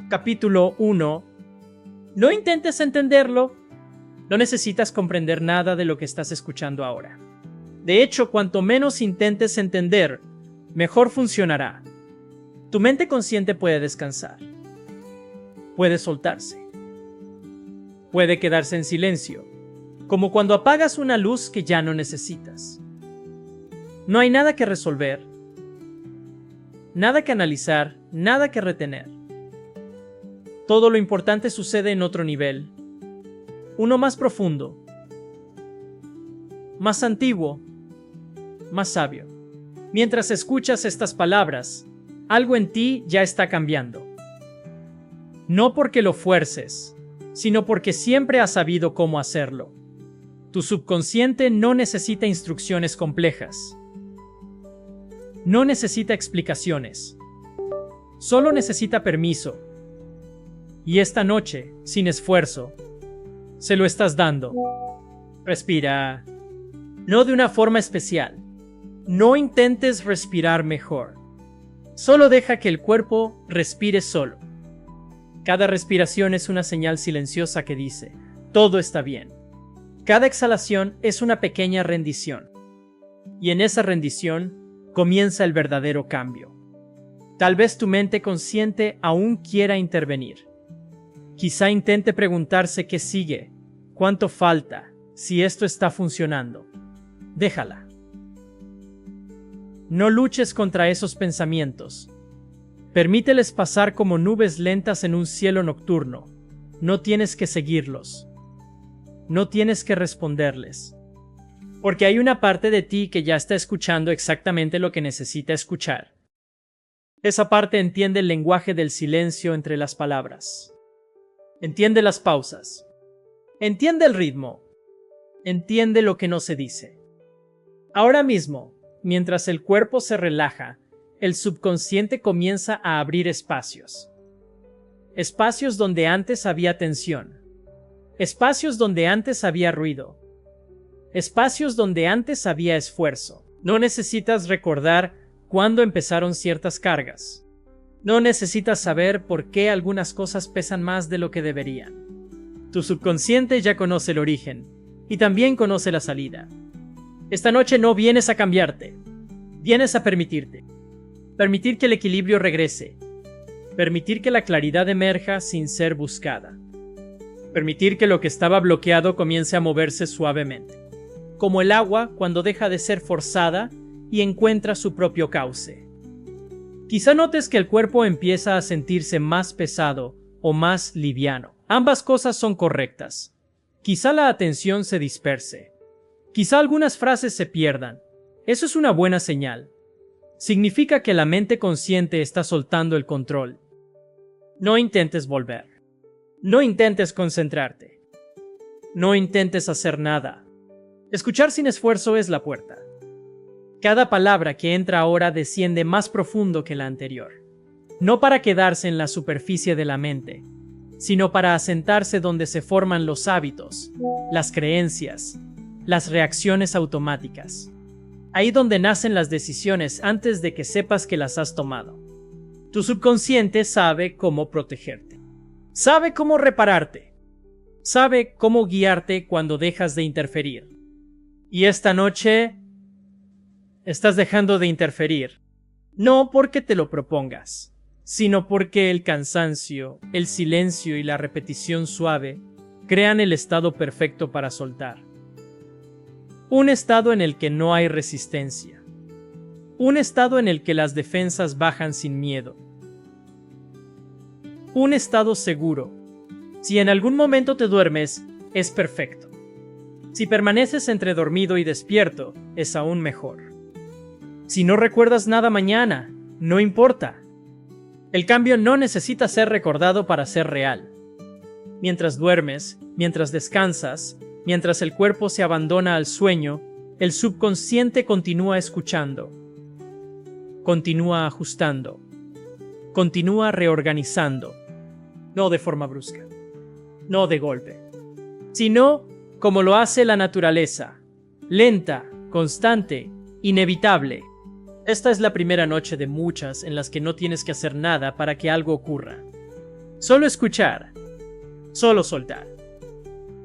Capítulo 1. No intentes entenderlo. No necesitas comprender nada de lo que estás escuchando ahora. De hecho, cuanto menos intentes entender, mejor funcionará. Tu mente consciente puede descansar. Puede soltarse. Puede quedarse en silencio, como cuando apagas una luz que ya no necesitas. No hay nada que resolver, nada que analizar, nada que retener. Todo lo importante sucede en otro nivel, uno más profundo, más antiguo, más sabio. Mientras escuchas estas palabras, algo en ti ya está cambiando. No porque lo fuerces, sino porque siempre has sabido cómo hacerlo. Tu subconsciente no necesita instrucciones complejas. No necesita explicaciones. Solo necesita permiso. Y esta noche, sin esfuerzo, se lo estás dando. Respira. No de una forma especial. No intentes respirar mejor. Solo deja que el cuerpo respire solo. Cada respiración es una señal silenciosa que dice, todo está bien. Cada exhalación es una pequeña rendición. Y en esa rendición comienza el verdadero cambio. Tal vez tu mente consciente aún quiera intervenir. Quizá intente preguntarse qué sigue, cuánto falta, si esto está funcionando. Déjala. No luches contra esos pensamientos. Permíteles pasar como nubes lentas en un cielo nocturno. No tienes que seguirlos. No tienes que responderles. Porque hay una parte de ti que ya está escuchando exactamente lo que necesita escuchar. Esa parte entiende el lenguaje del silencio entre las palabras. Entiende las pausas. Entiende el ritmo. Entiende lo que no se dice. Ahora mismo, mientras el cuerpo se relaja, el subconsciente comienza a abrir espacios. Espacios donde antes había tensión. Espacios donde antes había ruido. Espacios donde antes había esfuerzo. No necesitas recordar cuándo empezaron ciertas cargas. No necesitas saber por qué algunas cosas pesan más de lo que deberían. Tu subconsciente ya conoce el origen y también conoce la salida. Esta noche no vienes a cambiarte, vienes a permitirte. Permitir que el equilibrio regrese. Permitir que la claridad emerja sin ser buscada. Permitir que lo que estaba bloqueado comience a moverse suavemente. Como el agua cuando deja de ser forzada y encuentra su propio cauce. Quizá notes que el cuerpo empieza a sentirse más pesado o más liviano. Ambas cosas son correctas. Quizá la atención se disperse. Quizá algunas frases se pierdan. Eso es una buena señal. Significa que la mente consciente está soltando el control. No intentes volver. No intentes concentrarte. No intentes hacer nada. Escuchar sin esfuerzo es la puerta. Cada palabra que entra ahora desciende más profundo que la anterior. No para quedarse en la superficie de la mente, sino para asentarse donde se forman los hábitos, las creencias, las reacciones automáticas. Ahí donde nacen las decisiones antes de que sepas que las has tomado. Tu subconsciente sabe cómo protegerte. Sabe cómo repararte. Sabe cómo guiarte cuando dejas de interferir. Y esta noche estás dejando de interferir. No porque te lo propongas, sino porque el cansancio, el silencio y la repetición suave crean el estado perfecto para soltar. Un estado en el que no hay resistencia. Un estado en el que las defensas bajan sin miedo. Un estado seguro. Si en algún momento te duermes, es perfecto. Si permaneces entre dormido y despierto, es aún mejor. Si no recuerdas nada mañana, no importa. El cambio no necesita ser recordado para ser real. Mientras duermes, mientras descansas, mientras el cuerpo se abandona al sueño, el subconsciente continúa escuchando, continúa ajustando, continúa reorganizando, no de forma brusca, no de golpe, sino como lo hace la naturaleza, lenta, constante, inevitable. Esta es la primera noche de muchas en las que no tienes que hacer nada para que algo ocurra. Solo escuchar, solo soltar,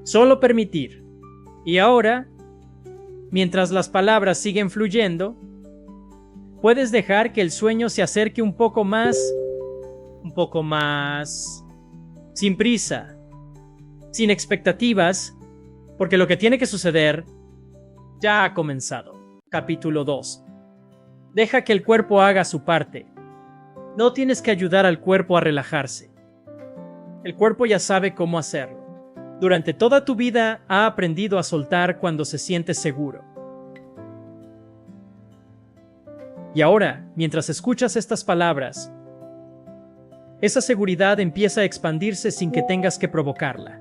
solo permitir. Y ahora, mientras las palabras siguen fluyendo, puedes dejar que el sueño se acerque un poco más, sin prisa, sin expectativas, porque lo que tiene que suceder ya ha comenzado. Capítulo 2. Deja que el cuerpo haga su parte. No tienes que ayudar al cuerpo a relajarse. El cuerpo ya sabe cómo hacerlo. Durante toda tu vida ha aprendido a soltar cuando se siente seguro. Y ahora, mientras escuchas estas palabras, esa seguridad empieza a expandirse sin que tengas que provocarla.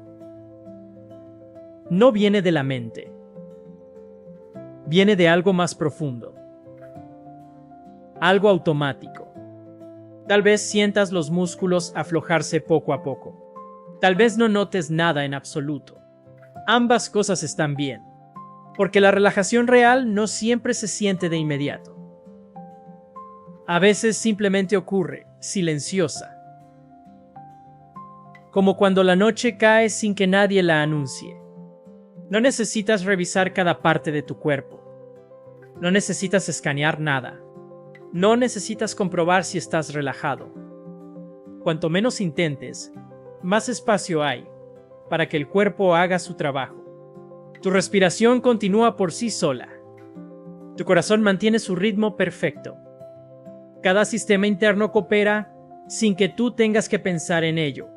No viene de la mente. Viene de algo más profundo. Algo automático. Tal vez sientas los músculos aflojarse poco a poco. Tal vez no notes nada en absoluto. Ambas cosas están bien, porque la relajación real no siempre se siente de inmediato. A veces simplemente ocurre, silenciosa. Como cuando la noche cae sin que nadie la anuncie. No necesitas revisar cada parte de tu cuerpo. No necesitas escanear nada. No necesitas comprobar si estás relajado. Cuanto menos intentes, más espacio hay para que el cuerpo haga su trabajo. Tu respiración continúa por sí sola. Tu corazón mantiene su ritmo perfecto. Cada sistema interno coopera sin que tú tengas que pensar en ello.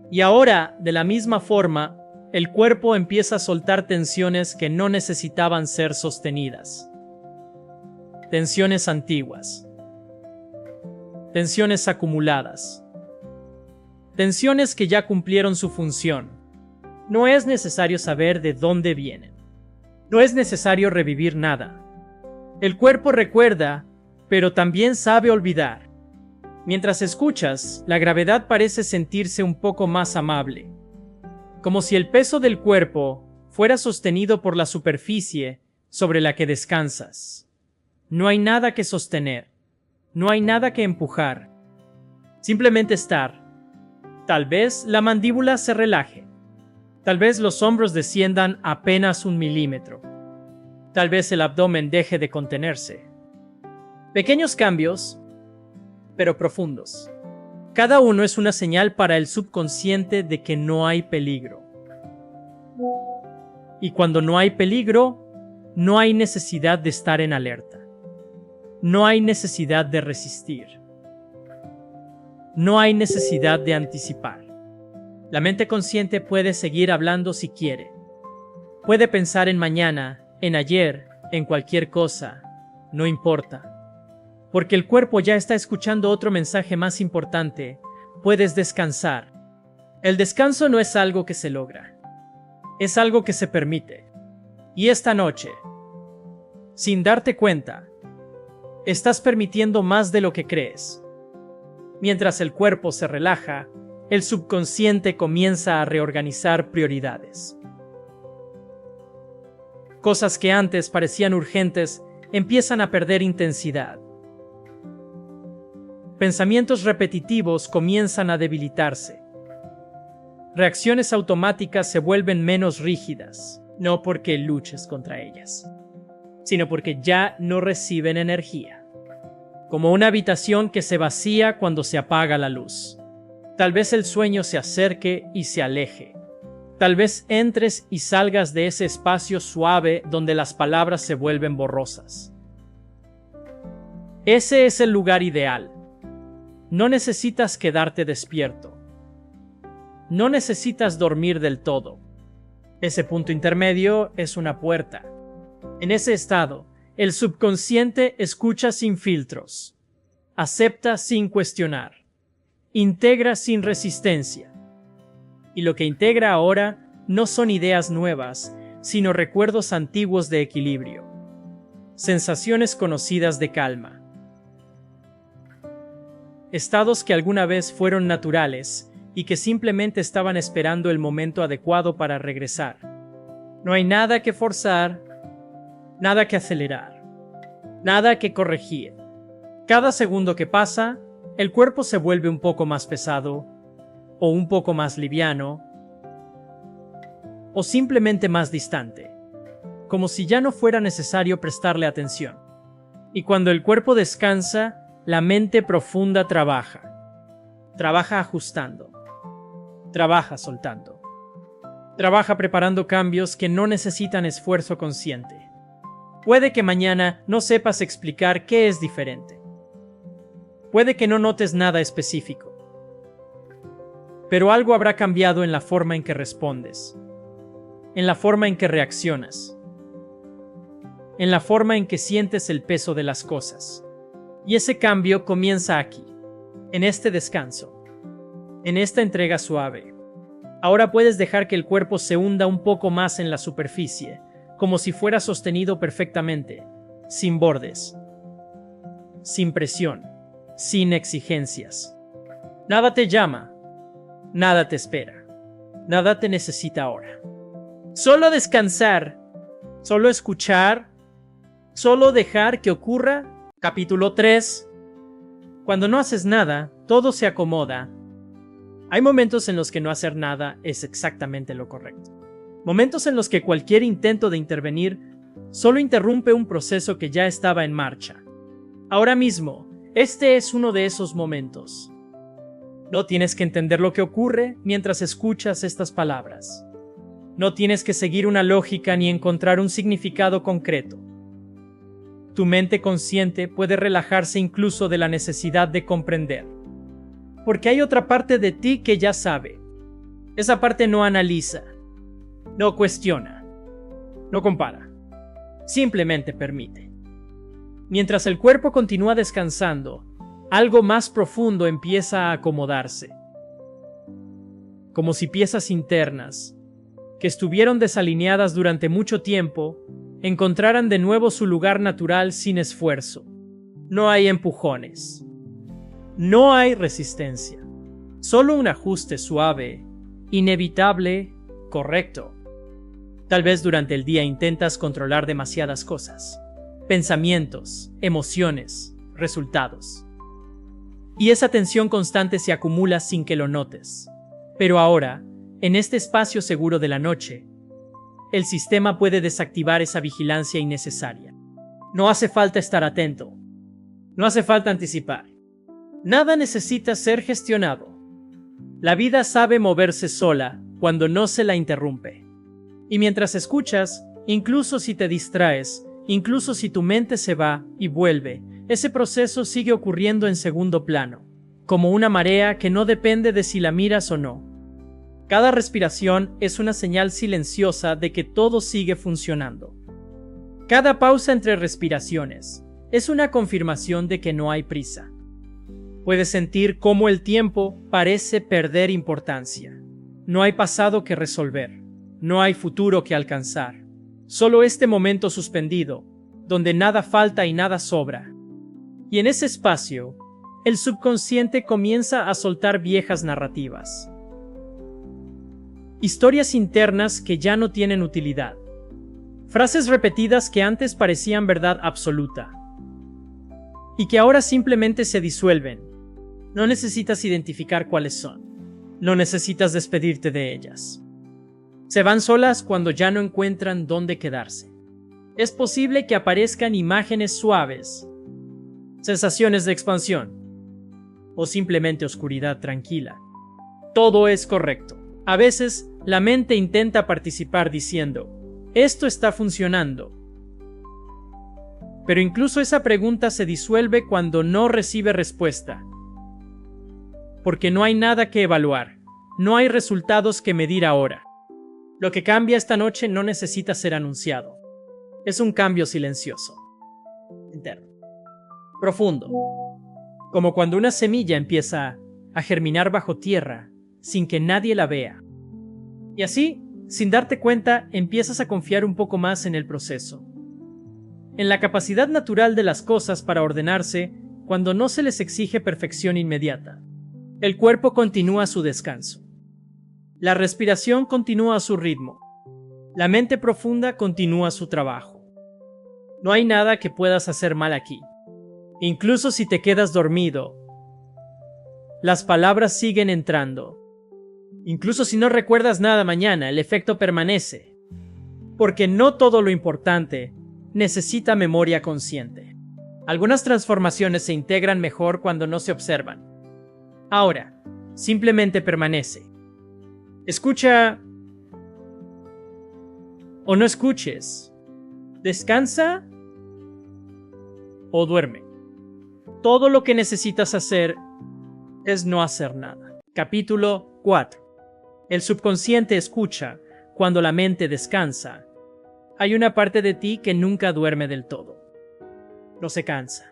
Y ahora, de la misma forma, el cuerpo empieza a soltar tensiones que no necesitaban ser sostenidas. Tensiones antiguas. Tensiones acumuladas. Tensiones que ya cumplieron su función. No es necesario saber de dónde vienen. No es necesario revivir nada. El cuerpo recuerda, pero también sabe olvidar. Mientras escuchas, la gravedad parece sentirse un poco más amable. Como si el peso del cuerpo fuera sostenido por la superficie sobre la que descansas. No hay nada que sostener. No hay nada que empujar. Simplemente estar. Tal vez la mandíbula se relaje. Tal vez los hombros desciendan apenas 1 milímetro. Tal vez el abdomen deje de contenerse. Pequeños cambios, pero profundos. Cada uno es una señal para el subconsciente de que no hay peligro. Y cuando no hay peligro, no hay necesidad de estar en alerta. No hay necesidad de resistir. No hay necesidad de anticipar. La mente consciente puede seguir hablando si quiere. Puede pensar en mañana, en ayer, en cualquier cosa. No importa. Porque el cuerpo ya está escuchando otro mensaje más importante. Puedes descansar. El descanso no es algo que se logra. Es algo que se permite. Y esta noche, sin darte cuenta, estás permitiendo más de lo que crees. Mientras el cuerpo se relaja, el subconsciente comienza a reorganizar prioridades. Cosas que antes parecían urgentes empiezan a perder intensidad. Pensamientos repetitivos comienzan a debilitarse. Reacciones automáticas se vuelven menos rígidas, no porque luches contra ellas, sino porque ya no reciben energía. Como una habitación que se vacía cuando se apaga la luz. Tal vez el sueño se acerque y se aleje. Tal vez entres y salgas de ese espacio suave donde las palabras se vuelven borrosas. Ese es el lugar ideal. No necesitas quedarte despierto. No necesitas dormir del todo. Ese punto intermedio es una puerta. En ese estado, el subconsciente escucha sin filtros, acepta sin cuestionar, integra sin resistencia. Y lo que integra ahora no son ideas nuevas, sino recuerdos antiguos de equilibrio, sensaciones conocidas de calma. Estados que alguna vez fueron naturales y que simplemente estaban esperando el momento adecuado para regresar. No hay nada que forzar, nada que acelerar, nada que corregir. Cada segundo que pasa, el cuerpo se vuelve un poco más pesado, o un poco más liviano, o simplemente más distante, como si ya no fuera necesario prestarle atención. Y cuando el cuerpo descansa, la mente profunda trabaja. Trabaja ajustando. Trabaja soltando. Trabaja preparando cambios que no necesitan esfuerzo consciente. Puede que mañana no sepas explicar qué es diferente. Puede que no notes nada específico. Pero algo habrá cambiado en la forma en que respondes, en la forma en que reaccionas, en la forma en que sientes el peso de las cosas. Y ese cambio comienza aquí, en este descanso, en esta entrega suave. Ahora puedes dejar que el cuerpo se hunda un poco más en la superficie, como si fuera sostenido perfectamente, sin bordes, sin presión, sin exigencias. Nada te llama, nada te espera, nada te necesita ahora. Solo descansar, solo escuchar, solo dejar que ocurra. Capítulo 3. Cuando no haces nada, todo se acomoda. Hay momentos en los que no hacer nada es exactamente lo correcto. Momentos en los que cualquier intento de intervenir solo interrumpe un proceso que ya estaba en marcha. Ahora mismo, este es uno de esos momentos. No tienes que entender lo que ocurre mientras escuchas estas palabras. No tienes que seguir una lógica ni encontrar un significado concreto. Tu mente consciente puede relajarse incluso de la necesidad de comprender. Porque hay otra parte de ti que ya sabe. Esa parte no analiza, no cuestiona, no compara. Simplemente permite. Mientras el cuerpo continúa descansando, algo más profundo empieza a acomodarse. Como si piezas internas, que estuvieron desalineadas durante mucho tiempo, encontraran de nuevo su lugar natural sin esfuerzo. No hay empujones. No hay resistencia. Solo un ajuste suave, inevitable, correcto. Tal vez durante el día intentas controlar demasiadas cosas. Pensamientos, emociones, resultados. Y esa tensión constante se acumula sin que lo notes. Pero ahora, en este espacio seguro de la noche, el sistema puede desactivar esa vigilancia innecesaria. No hace falta estar atento. No hace falta anticipar. Nada necesita ser gestionado. La vida sabe moverse sola cuando no se la interrumpe. Y mientras escuchas, incluso si te distraes, incluso si tu mente se va y vuelve, ese proceso sigue ocurriendo en segundo plano, como una marea que no depende de si la miras o no. Cada respiración es una señal silenciosa de que todo sigue funcionando. Cada pausa entre respiraciones es una confirmación de que no hay prisa. Puedes sentir cómo el tiempo parece perder importancia. No hay pasado que resolver. No hay futuro que alcanzar. Solo este momento suspendido, donde nada falta y nada sobra. Y en ese espacio, el subconsciente comienza a soltar viejas narrativas. Historias internas que ya no tienen utilidad. Frases repetidas que antes parecían verdad absoluta. Y que ahora simplemente se disuelven. No necesitas identificar cuáles son. No necesitas despedirte de ellas. Se van solas cuando ya no encuentran dónde quedarse. Es posible que aparezcan imágenes suaves, sensaciones de expansión, o simplemente oscuridad tranquila. Todo es correcto. A veces, la mente intenta participar diciendo, esto está funcionando. Pero incluso esa pregunta se disuelve cuando no recibe respuesta. Porque no hay nada que evaluar, no hay resultados que medir ahora. Lo que cambia esta noche no necesita ser anunciado. Es un cambio silencioso, interno, profundo. Como cuando una semilla empieza a germinar bajo tierra sin que nadie la vea. Y así, sin darte cuenta, empiezas a confiar un poco más en el proceso. En la capacidad natural de las cosas para ordenarse cuando no se les exige perfección inmediata. El cuerpo continúa su descanso. La respiración continúa su ritmo. La mente profunda continúa su trabajo. No hay nada que puedas hacer mal aquí. Incluso si te quedas dormido, las palabras siguen entrando. Incluso si no recuerdas nada mañana, el efecto permanece. Porque no todo lo importante necesita memoria consciente. Algunas transformaciones se integran mejor cuando no se observan. Ahora, simplemente permanece. Escucha o no escuches. Descansa o duerme. Todo lo que necesitas hacer es no hacer nada. Capítulo 4. El subconsciente escucha cuando la mente descansa. Hay una parte de ti que nunca duerme del todo. No se cansa.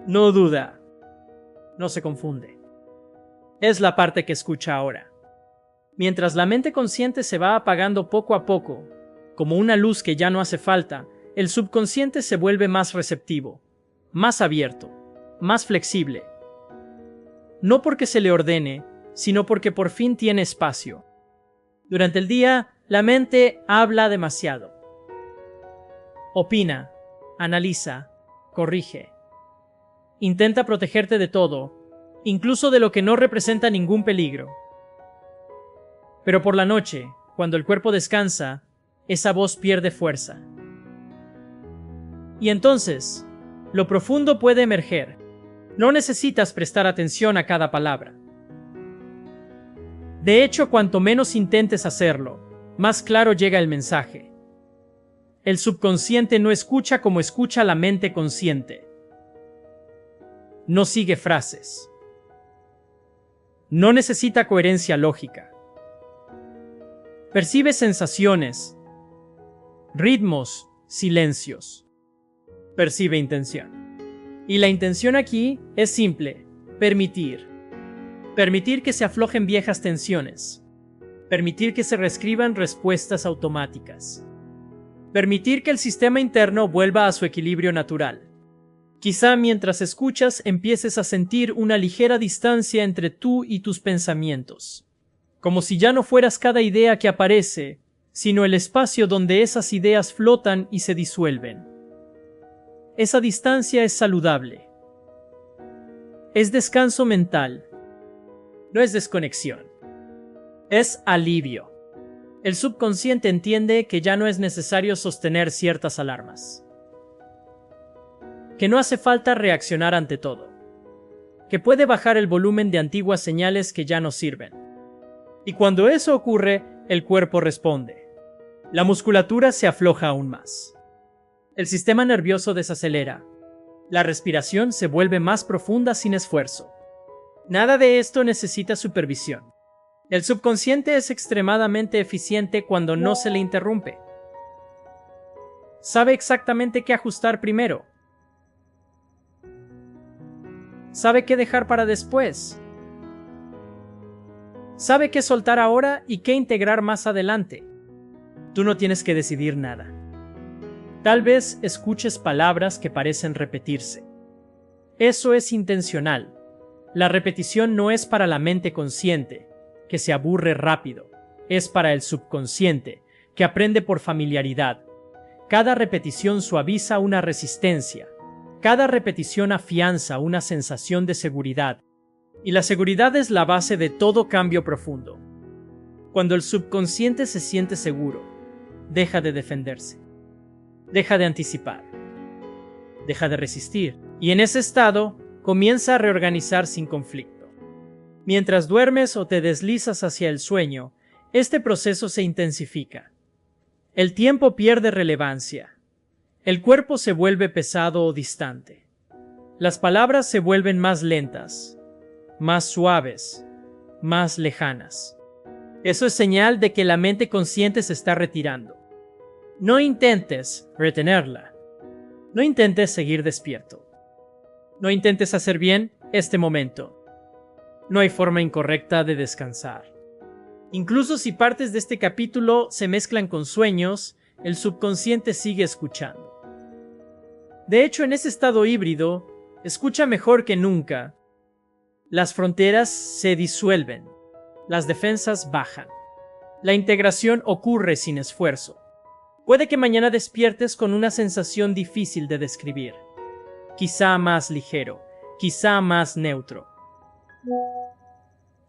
No duda. No se confunde. Es la parte que escucha ahora. Mientras la mente consciente se va apagando poco a poco, como una luz que ya no hace falta, el subconsciente se vuelve más receptivo, más abierto, más flexible. No porque se le ordene, sino porque por fin tiene espacio. Durante el día, la mente habla demasiado. Opina, analiza, corrige. Intenta protegerte de todo, incluso de lo que no representa ningún peligro. Pero por la noche, cuando el cuerpo descansa, esa voz pierde fuerza. Y entonces, lo profundo puede emerger. No necesitas prestar atención a cada palabra. De hecho, cuanto menos intentes hacerlo, más claro llega el mensaje. El subconsciente no escucha como escucha la mente consciente. No sigue frases. No necesita coherencia lógica. Percibe sensaciones, ritmos, silencios. Percibe intención. Y la intención aquí es simple: permitir. Permitir que se aflojen viejas tensiones. Permitir que se reescriban respuestas automáticas. Permitir que el sistema interno vuelva a su equilibrio natural. Quizá mientras escuchas empieces a sentir una ligera distancia entre tú y tus pensamientos. Como si ya no fueras cada idea que aparece, sino el espacio donde esas ideas flotan y se disuelven. Esa distancia es saludable. Es descanso mental. No es desconexión. Es alivio. El subconsciente entiende que ya no es necesario sostener ciertas alarmas. Que no hace falta reaccionar ante todo. Que puede bajar el volumen de antiguas señales que ya no sirven. Y cuando eso ocurre, el cuerpo responde. La musculatura se afloja aún más. El sistema nervioso desacelera. La respiración se vuelve más profunda sin esfuerzo. Nada de esto necesita supervisión. El subconsciente es extremadamente eficiente cuando no se le interrumpe. Sabe exactamente qué ajustar primero. Sabe qué dejar para después. Sabe qué soltar ahora y qué integrar más adelante. Tú no tienes que decidir nada. Tal vez escuches palabras que parecen repetirse. Eso es intencional. La repetición no es para la mente consciente, que se aburre rápido. Es para el subconsciente, que aprende por familiaridad. Cada repetición suaviza una resistencia. Cada repetición afianza una sensación de seguridad. Y la seguridad es la base de todo cambio profundo. Cuando el subconsciente se siente seguro, deja de defenderse. Deja de anticipar. Deja de resistir. Y en ese estado, comienza a reorganizar sin conflicto. Mientras duermes o te deslizas hacia el sueño, este proceso se intensifica. El tiempo pierde relevancia. El cuerpo se vuelve pesado o distante. Las palabras se vuelven más lentas, más suaves, más lejanas. Eso es señal de que la mente consciente se está retirando. No intentes retenerla. No intentes seguir despierto. No intentes hacer bien este momento. No hay forma incorrecta de descansar. Incluso si partes de este capítulo se mezclan con sueños, el subconsciente sigue escuchando. De hecho, en ese estado híbrido, escucha mejor que nunca. Las fronteras se disuelven. Las defensas bajan. La integración ocurre sin esfuerzo. Puede que mañana despiertes con una sensación difícil de describir. Quizá más ligero, quizá más neutro.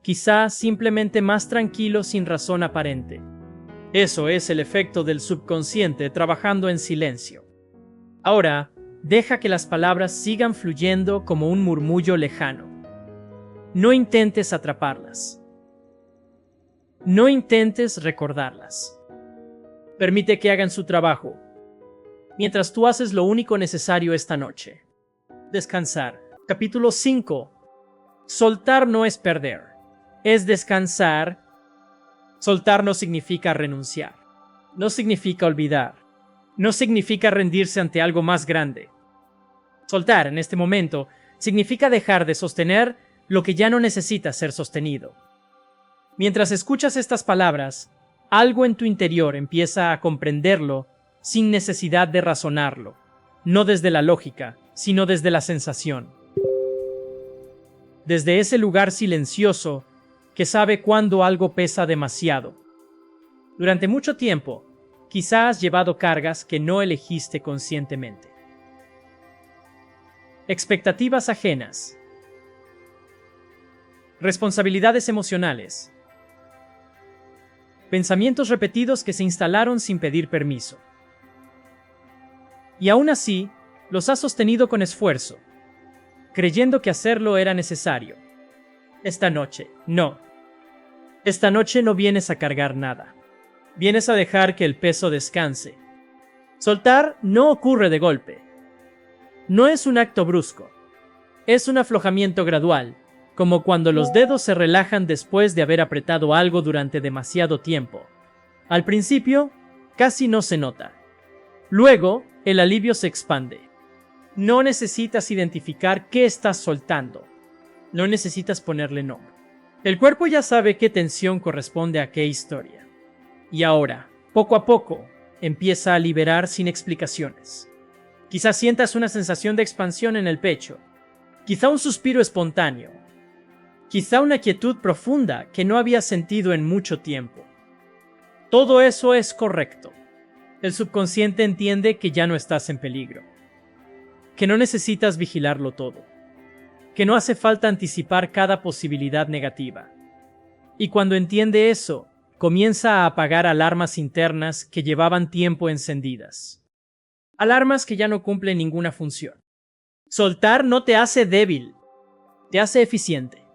quizá simplemente más tranquilo sin razón aparente. Eso es el efecto del subconsciente trabajando en silencio. Ahora, deja que las palabras sigan fluyendo como un murmullo lejano. No intentes atraparlas. No intentes recordarlas. Permite que hagan su trabajo, mientras tú haces lo único necesario esta noche. Descansar. Capítulo 5. Soltar no es perder, es descansar. Soltar no significa renunciar, no significa olvidar, no significa rendirse ante algo más grande. Soltar en este momento significa dejar de sostener lo que ya no necesita ser sostenido. Mientras escuchas estas palabras, algo en tu interior empieza a comprenderlo sin necesidad de razonarlo, no desde la lógica, sino desde la sensación. Desde ese lugar silencioso que sabe cuándo algo pesa demasiado. Durante mucho tiempo, quizás has llevado cargas que no elegiste conscientemente. Expectativas ajenas. Responsabilidades emocionales. Pensamientos repetidos que se instalaron sin pedir permiso. Y aún así, los has sostenido con esfuerzo, creyendo que hacerlo era necesario. Esta noche, no. Esta noche no vienes a cargar nada. Vienes a dejar que el peso descanse. Soltar no ocurre de golpe. No es un acto brusco. Es un aflojamiento gradual, como cuando los dedos se relajan después de haber apretado algo durante demasiado tiempo. Al principio, casi no se nota. Luego, el alivio se expande. No necesitas identificar qué estás soltando. No necesitas ponerle nombre. El cuerpo ya sabe qué tensión corresponde a qué historia. Y ahora, poco a poco, empieza a liberar sin explicaciones. Quizás sientas una sensación de expansión en el pecho. Quizá un suspiro espontáneo. Quizá una quietud profunda que no habías sentido en mucho tiempo. Todo eso es correcto. El subconsciente entiende que ya no estás en peligro. Que no necesitas vigilarlo todo. Que no hace falta anticipar cada posibilidad negativa. Y cuando entiende eso, comienza a apagar alarmas internas que llevaban tiempo encendidas. Alarmas que ya no cumplen ninguna función. Soltar no te hace débil, te hace eficiente.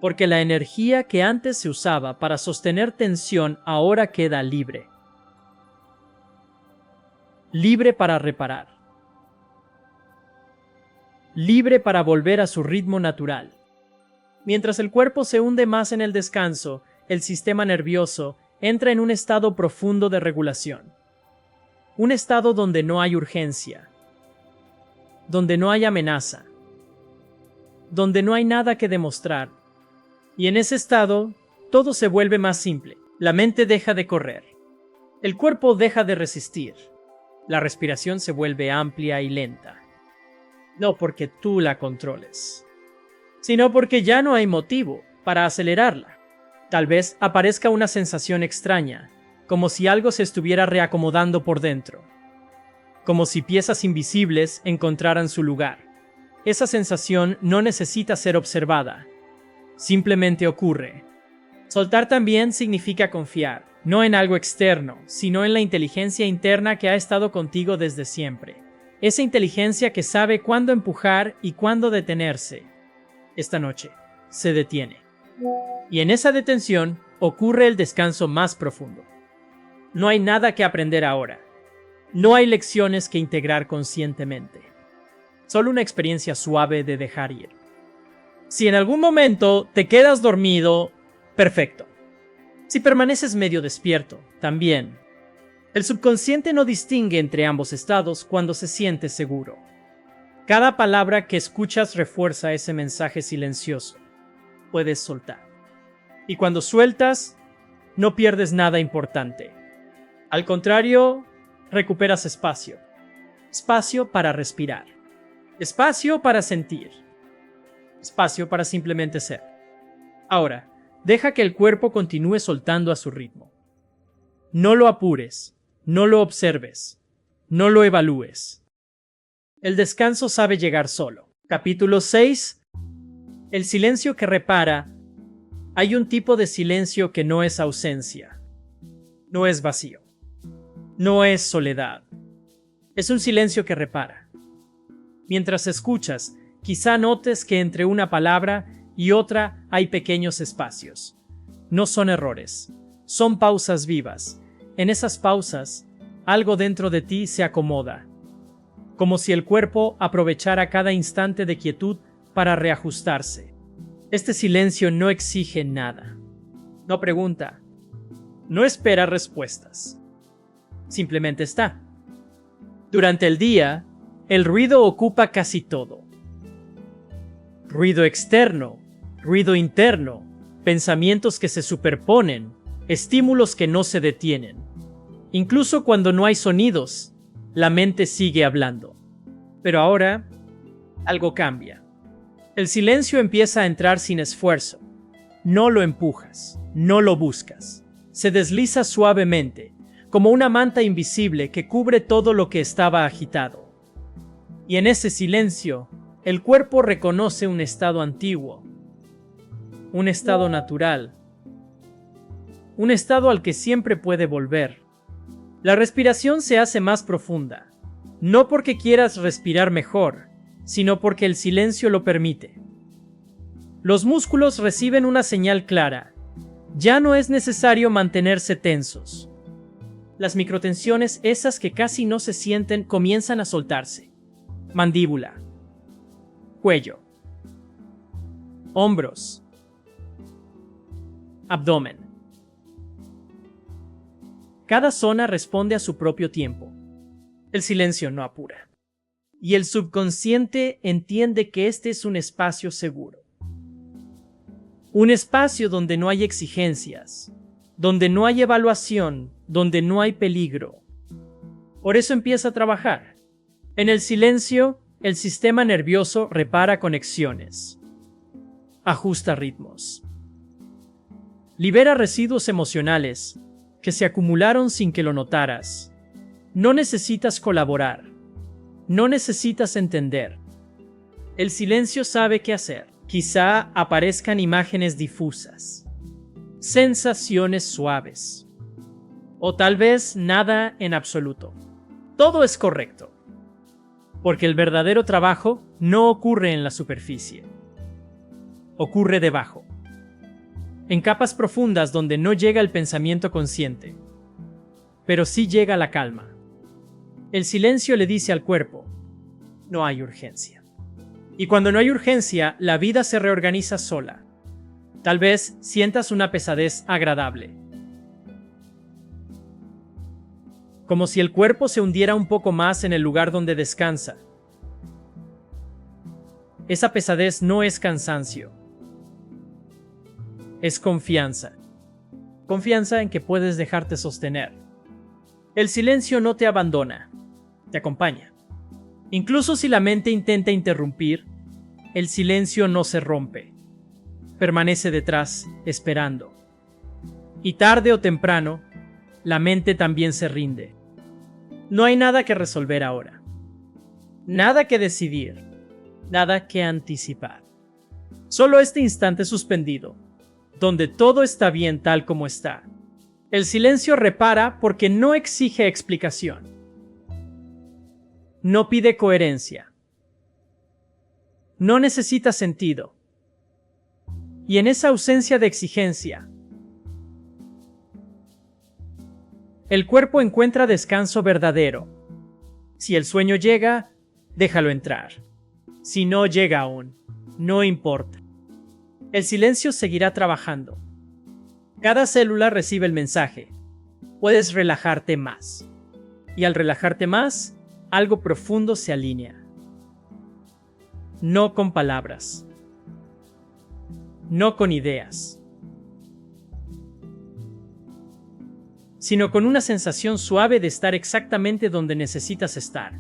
Porque la energía que antes se usaba para sostener tensión ahora queda libre. Libre para reparar. Libre para volver a su ritmo natural. Mientras el cuerpo se hunde más en el descanso, el sistema nervioso entra en un estado profundo de regulación. Un estado donde no hay urgencia, donde no hay amenaza, donde no hay nada que demostrar. Y en ese estado, todo se vuelve más simple. La mente deja de correr. El cuerpo deja de resistir. La respiración se vuelve amplia y lenta. No porque tú la controles, sino porque ya no hay motivo para acelerarla. Tal vez aparezca una sensación extraña, como si algo se estuviera reacomodando por dentro, como si piezas invisibles encontraran su lugar. Esa sensación no necesita ser observada, simplemente ocurre. Soltar también significa confiar, no en algo externo, sino en la inteligencia interna que ha estado contigo desde siempre. Esa inteligencia que sabe cuándo empujar y cuándo detenerse. Esta noche, se detiene. Y en esa detención ocurre el descanso más profundo. No hay nada que aprender ahora. No hay lecciones que integrar conscientemente. Solo una experiencia suave de dejar ir. Si en algún momento te quedas dormido, perfecto. Si permaneces medio despierto, también. El subconsciente no distingue entre ambos estados cuando se siente seguro. Cada palabra que escuchas refuerza ese mensaje silencioso. Puedes soltar. Y cuando sueltas, no pierdes nada importante. Al contrario, recuperas espacio. Espacio para respirar. Espacio para sentir. Espacio para simplemente ser. Ahora, deja que el cuerpo continúe soltando a su ritmo. No lo apures. No lo observes, no lo evalúes. El descanso sabe llegar solo. Capítulo 6. El silencio que repara. Hay un tipo de silencio que no es ausencia, no es vacío, no es soledad. Es un silencio que repara. Mientras escuchas, quizá notes que entre una palabra y otra hay pequeños espacios. No son errores, son pausas vivas. En esas pausas, algo dentro de ti se acomoda, como si el cuerpo aprovechara cada instante de quietud para reajustarse. Este silencio no exige nada, no pregunta, no espera respuestas. Simplemente está. Durante el día, el ruido ocupa casi todo. Ruido externo, ruido interno, pensamientos que se superponen, estímulos que no se detienen. Incluso cuando no hay sonidos, la mente sigue hablando. Pero ahora, algo cambia. El silencio empieza a entrar sin esfuerzo. No lo empujas, no lo buscas. Se desliza suavemente, como una manta invisible que cubre todo lo que estaba agitado. Y en ese silencio, el cuerpo reconoce un estado antiguo, un estado natural, un estado al que siempre puede volver. La respiración se hace más profunda, no porque quieras respirar mejor, sino porque el silencio lo permite. Los músculos reciben una señal clara. Ya no es necesario mantenerse tensos. Las microtensiones, esas que casi no se sienten, comienzan a soltarse. Mandíbula, cuello, hombros, abdomen. Cada zona responde a su propio tiempo. El silencio no apura. Y el subconsciente entiende que este es un espacio seguro. Un espacio donde no hay exigencias, donde no hay evaluación, donde no hay peligro. Por eso empieza a trabajar. En el silencio, el sistema nervioso repara conexiones, ajusta ritmos, libera residuos emocionales que se acumularon sin que lo notaras. No necesitas colaborar, no necesitas entender. El silencio sabe qué hacer. Quizá aparezcan imágenes difusas, sensaciones suaves, o tal vez nada en absoluto. Todo es correcto, porque el verdadero trabajo no ocurre en la superficie, ocurre debajo, en capas profundas donde no llega el pensamiento consciente, pero sí llega la calma. El silencio le dice al cuerpo, no hay urgencia. Y cuando no hay urgencia, la vida se reorganiza sola. Tal vez sientas una pesadez agradable, como si el cuerpo se hundiera un poco más en el lugar donde descansa. Esa pesadez no es cansancio, es confianza. Confianza en que puedes dejarte sostener. El silencio no te abandona, te acompaña. Incluso si la mente intenta interrumpir, el silencio no se rompe. Permanece detrás, esperando. Y tarde o temprano, la mente también se rinde. No hay nada que resolver ahora. Nada que decidir. Nada que anticipar. Solo este instante suspendido, donde todo está bien tal como está. El silencio repara porque no exige explicación. No pide coherencia. No necesita sentido. Y en esa ausencia de exigencia, el cuerpo encuentra descanso verdadero. Si el sueño llega, déjalo entrar. Si no llega aún, no importa. El silencio seguirá trabajando. Cada célula recibe el mensaje. Puedes relajarte más. Y al relajarte más, algo profundo se alinea. No con palabras. No con ideas. Sino con una sensación suave de estar exactamente donde necesitas estar.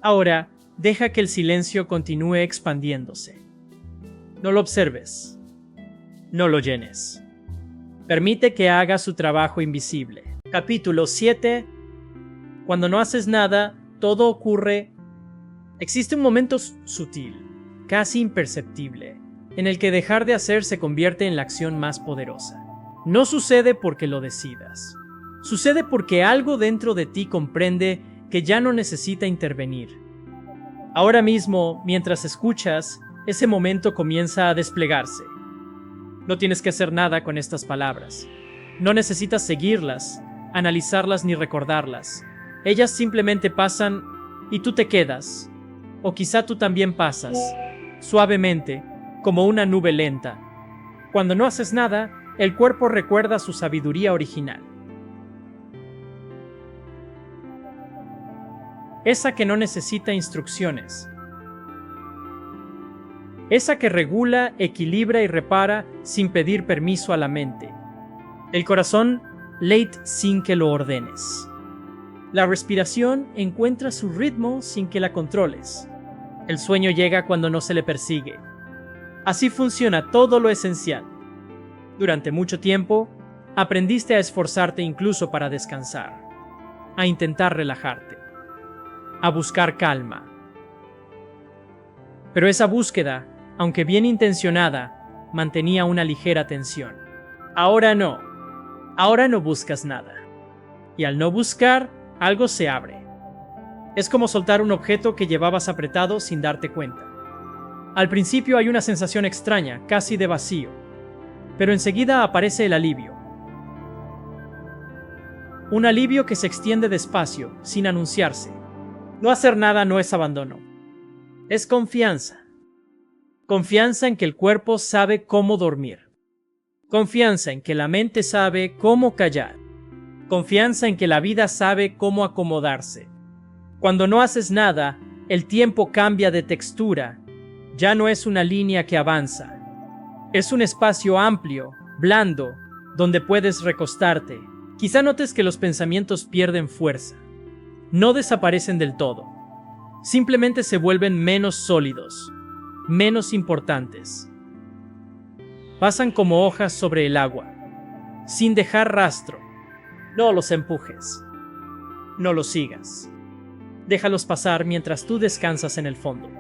Ahora, deja que el silencio continúe expandiéndose. No lo observes. No lo llenes. Permite que haga su trabajo invisible. Capítulo 7. Cuando no haces nada, todo ocurre. Existe un momento sutil, casi imperceptible, en el que dejar de hacer se convierte en la acción más poderosa. No sucede porque lo decidas. Sucede porque algo dentro de ti comprende que ya no necesita intervenir. Ahora mismo, mientras escuchas, ese momento comienza a desplegarse. No tienes que hacer nada con estas palabras. No necesitas seguirlas, analizarlas ni recordarlas. Ellas simplemente pasan y tú te quedas. O quizá tú también pasas, suavemente, como una nube lenta. Cuando no haces nada, el cuerpo recuerda su sabiduría original. Esa que no necesita instrucciones. Esa que regula, equilibra y repara sin pedir permiso a la mente. El corazón late sin que lo ordenes. La respiración encuentra su ritmo sin que la controles. El sueño llega cuando no se le persigue. Así funciona todo lo esencial. Durante mucho tiempo, aprendiste a esforzarte incluso para descansar, a intentar relajarte, a buscar calma. Pero esa búsqueda, aunque bien intencionada, mantenía una ligera tensión. Ahora no buscas nada. Y al no buscar, algo se abre. Es como soltar un objeto que llevabas apretado sin darte cuenta. Al principio hay una sensación extraña, casi de vacío, pero enseguida aparece el alivio. Un alivio que se extiende despacio, sin anunciarse. No hacer nada no es abandono. Es confianza. Confianza en que el cuerpo sabe cómo dormir. Confianza en que la mente sabe cómo callar. Confianza en que la vida sabe cómo acomodarse. Cuando no haces nada, el tiempo cambia de textura. Ya no es una línea que avanza. Es un espacio amplio, blando, donde puedes recostarte. Quizá notes que los pensamientos pierden fuerza. No desaparecen del todo. Simplemente se vuelven menos sólidos, menos importantes. Pasan como hojas sobre el agua, sin dejar rastro. No los empujes. No los sigas. Déjalos pasar mientras tú descansas en el fondo.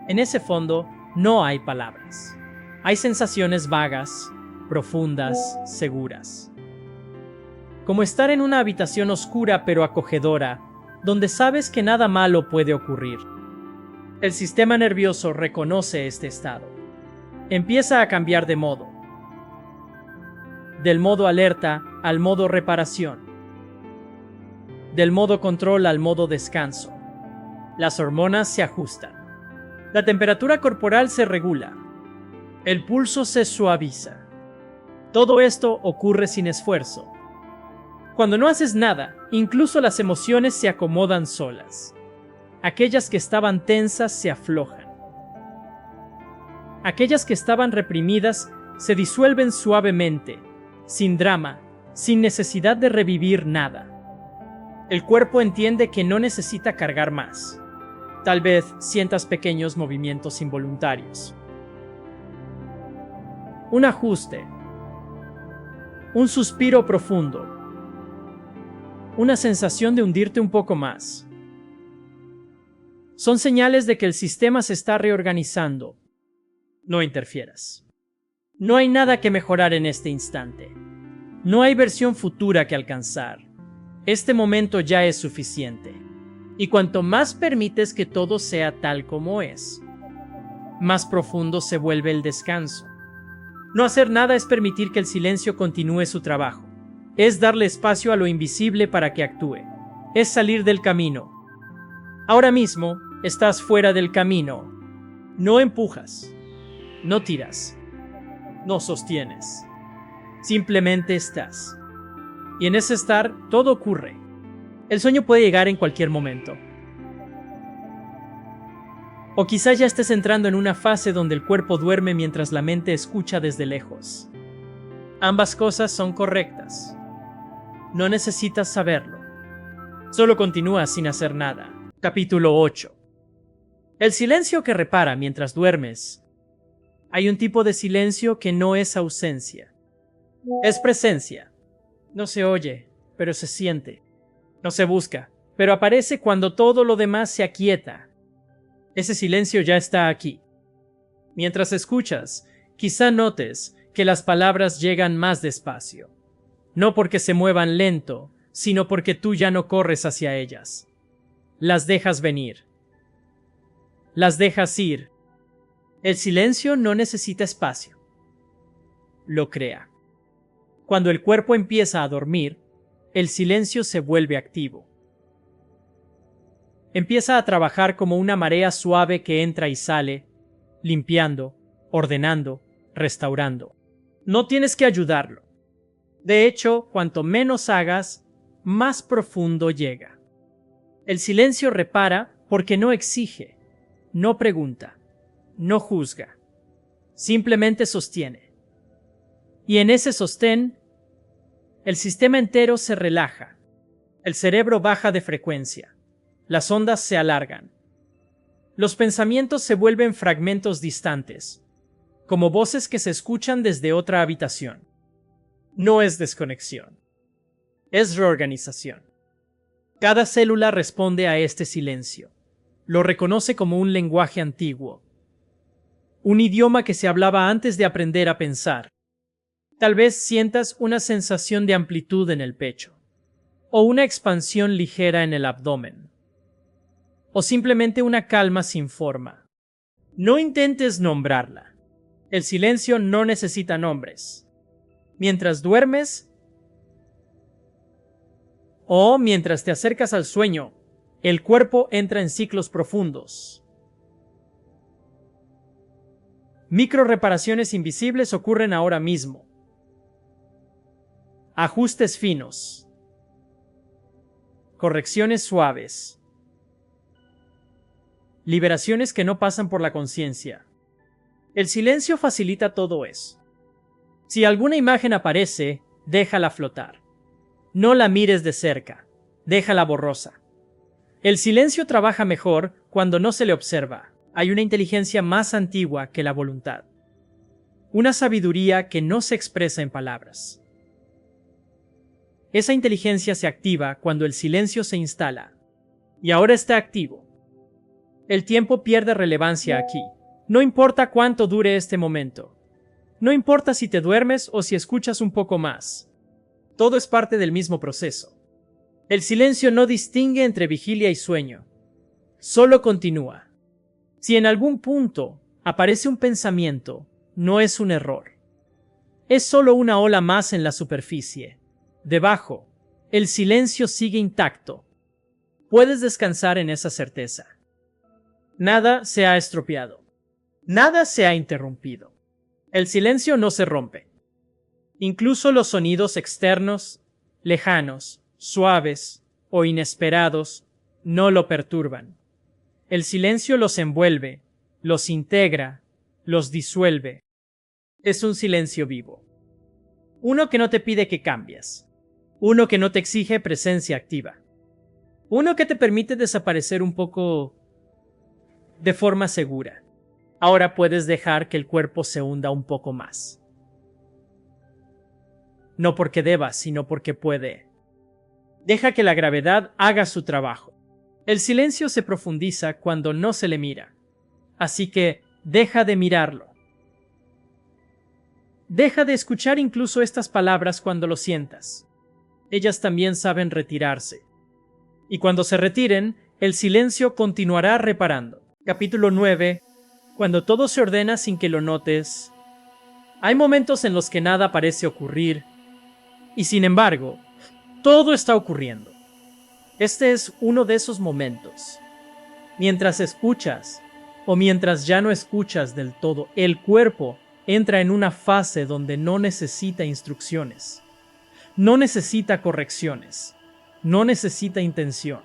En ese fondo no hay palabras. Hay sensaciones vagas, profundas, seguras. Como estar en una habitación oscura pero acogedora, donde sabes que nada malo puede ocurrir. El sistema nervioso reconoce este estado. Empieza a cambiar de modo. Del modo alerta al modo reparación. Del modo control al modo descanso. Las hormonas se ajustan. La temperatura corporal se regula. El pulso se suaviza. Todo esto ocurre sin esfuerzo. Cuando no haces nada, incluso las emociones se acomodan solas. Aquellas que estaban tensas se aflojan. Aquellas que estaban reprimidas se disuelven suavemente, sin drama, sin necesidad de revivir nada. El cuerpo entiende que no necesita cargar más. Tal vez sientas pequeños movimientos involuntarios. Un ajuste. Un suspiro profundo. Una sensación de hundirte un poco más. Son señales de que el sistema se está reorganizando. No interfieras. No hay nada que mejorar en este instante. No hay versión futura que alcanzar. Este momento ya es suficiente. Y cuanto más permites que todo sea tal como es, más profundo se vuelve el descanso. No hacer nada es permitir que el silencio continúe su trabajo. Es darle espacio a lo invisible para que actúe. Es salir del camino. Ahora mismo estás fuera del camino. No empujas. No tiras. No sostienes. Simplemente estás. Y en ese estar todo ocurre. El sueño puede llegar en cualquier momento. O quizás ya estés entrando en una fase donde el cuerpo duerme mientras la mente escucha desde lejos. Ambas cosas son correctas. No necesitas saberlo. Solo continúa sin hacer nada. Capítulo 8. El silencio que repara mientras duermes. Hay un tipo de silencio que no es ausencia. Es presencia. No se oye, pero se siente. No se busca, pero aparece cuando todo lo demás se aquieta. Ese silencio ya está aquí. Mientras escuchas, Quizá notes que las palabras llegan más despacio, no porque se muevan lento, sino porque tú ya no corres hacia ellas. Las dejas venir. Las dejas ir. El silencio no necesita espacio. Lo crea. Cuando el cuerpo empieza a dormir, el silencio se vuelve activo. Empieza a trabajar como una marea suave que entra y sale, limpiando, ordenando, restaurando. No tienes que ayudarlo. De hecho, cuanto menos hagas, más profundo llega. El silencio repara porque no exige, no pregunta, no juzga. Simplemente sostiene. Y en ese sostén, el sistema entero se relaja. El cerebro baja de frecuencia. Las ondas se alargan. Los pensamientos se vuelven fragmentos distantes, como voces que se escuchan desde otra habitación. No es desconexión. Es reorganización. Cada célula responde a este silencio. Lo reconoce como un lenguaje antiguo. Un idioma que se hablaba antes de aprender a pensar. Tal vez sientas una sensación de amplitud en el pecho, o una expansión ligera en el abdomen, o simplemente una calma sin forma. No intentes nombrarla. El silencio no necesita nombres. Mientras duermes o mientras te acercas al sueño, el cuerpo entra en ciclos profundos. Microreparaciones invisibles ocurren ahora mismo. Ajustes finos. Correcciones suaves. Liberaciones que no pasan por la conciencia. El silencio facilita todo eso. Si alguna imagen aparece, déjala flotar. No la mires de cerca. Déjala borrosa. El silencio trabaja mejor cuando no se le observa. Hay una inteligencia más antigua que la voluntad. Una sabiduría que no se expresa en palabras. Esa inteligencia se activa cuando el silencio se instala. Y ahora está activo. El tiempo pierde relevancia aquí. No importa cuánto dure este momento. No importa si te duermes o si escuchas un poco más. Todo es parte del mismo proceso. El silencio no distingue entre vigilia y sueño. Solo continúa. Si en algún punto aparece un pensamiento, no es un error. Es solo una ola más en la superficie. Debajo, el silencio sigue intacto. Puedes descansar en esa certeza. Nada se ha estropeado. Nada se ha interrumpido. El silencio no se rompe. Incluso los sonidos externos, lejanos, suaves o inesperados, no lo perturban. El silencio los envuelve, los integra, los disuelve. Es un silencio vivo. Uno que no te pide que cambies. Uno que no te exige presencia activa. Uno que te permite desaparecer un poco de forma segura. Ahora puedes dejar que el cuerpo se hunda un poco más. No porque deba, sino porque puede. Deja que la gravedad haga su trabajo. El silencio se profundiza cuando no se le mira. Así que deja de mirarlo. Deja de escuchar incluso estas palabras cuando lo sientas. Ellas también saben retirarse. Y cuando se retiren, el silencio continuará reparando. Capítulo 9. Cuando todo se ordena sin que lo notes. Hay momentos en los que nada parece ocurrir, y sin embargo, todo está ocurriendo. Este es uno de esos momentos. Mientras escuchas, o mientras ya no escuchas del todo, el cuerpo entra en una fase donde no necesita instrucciones. No necesita correcciones. No necesita intención.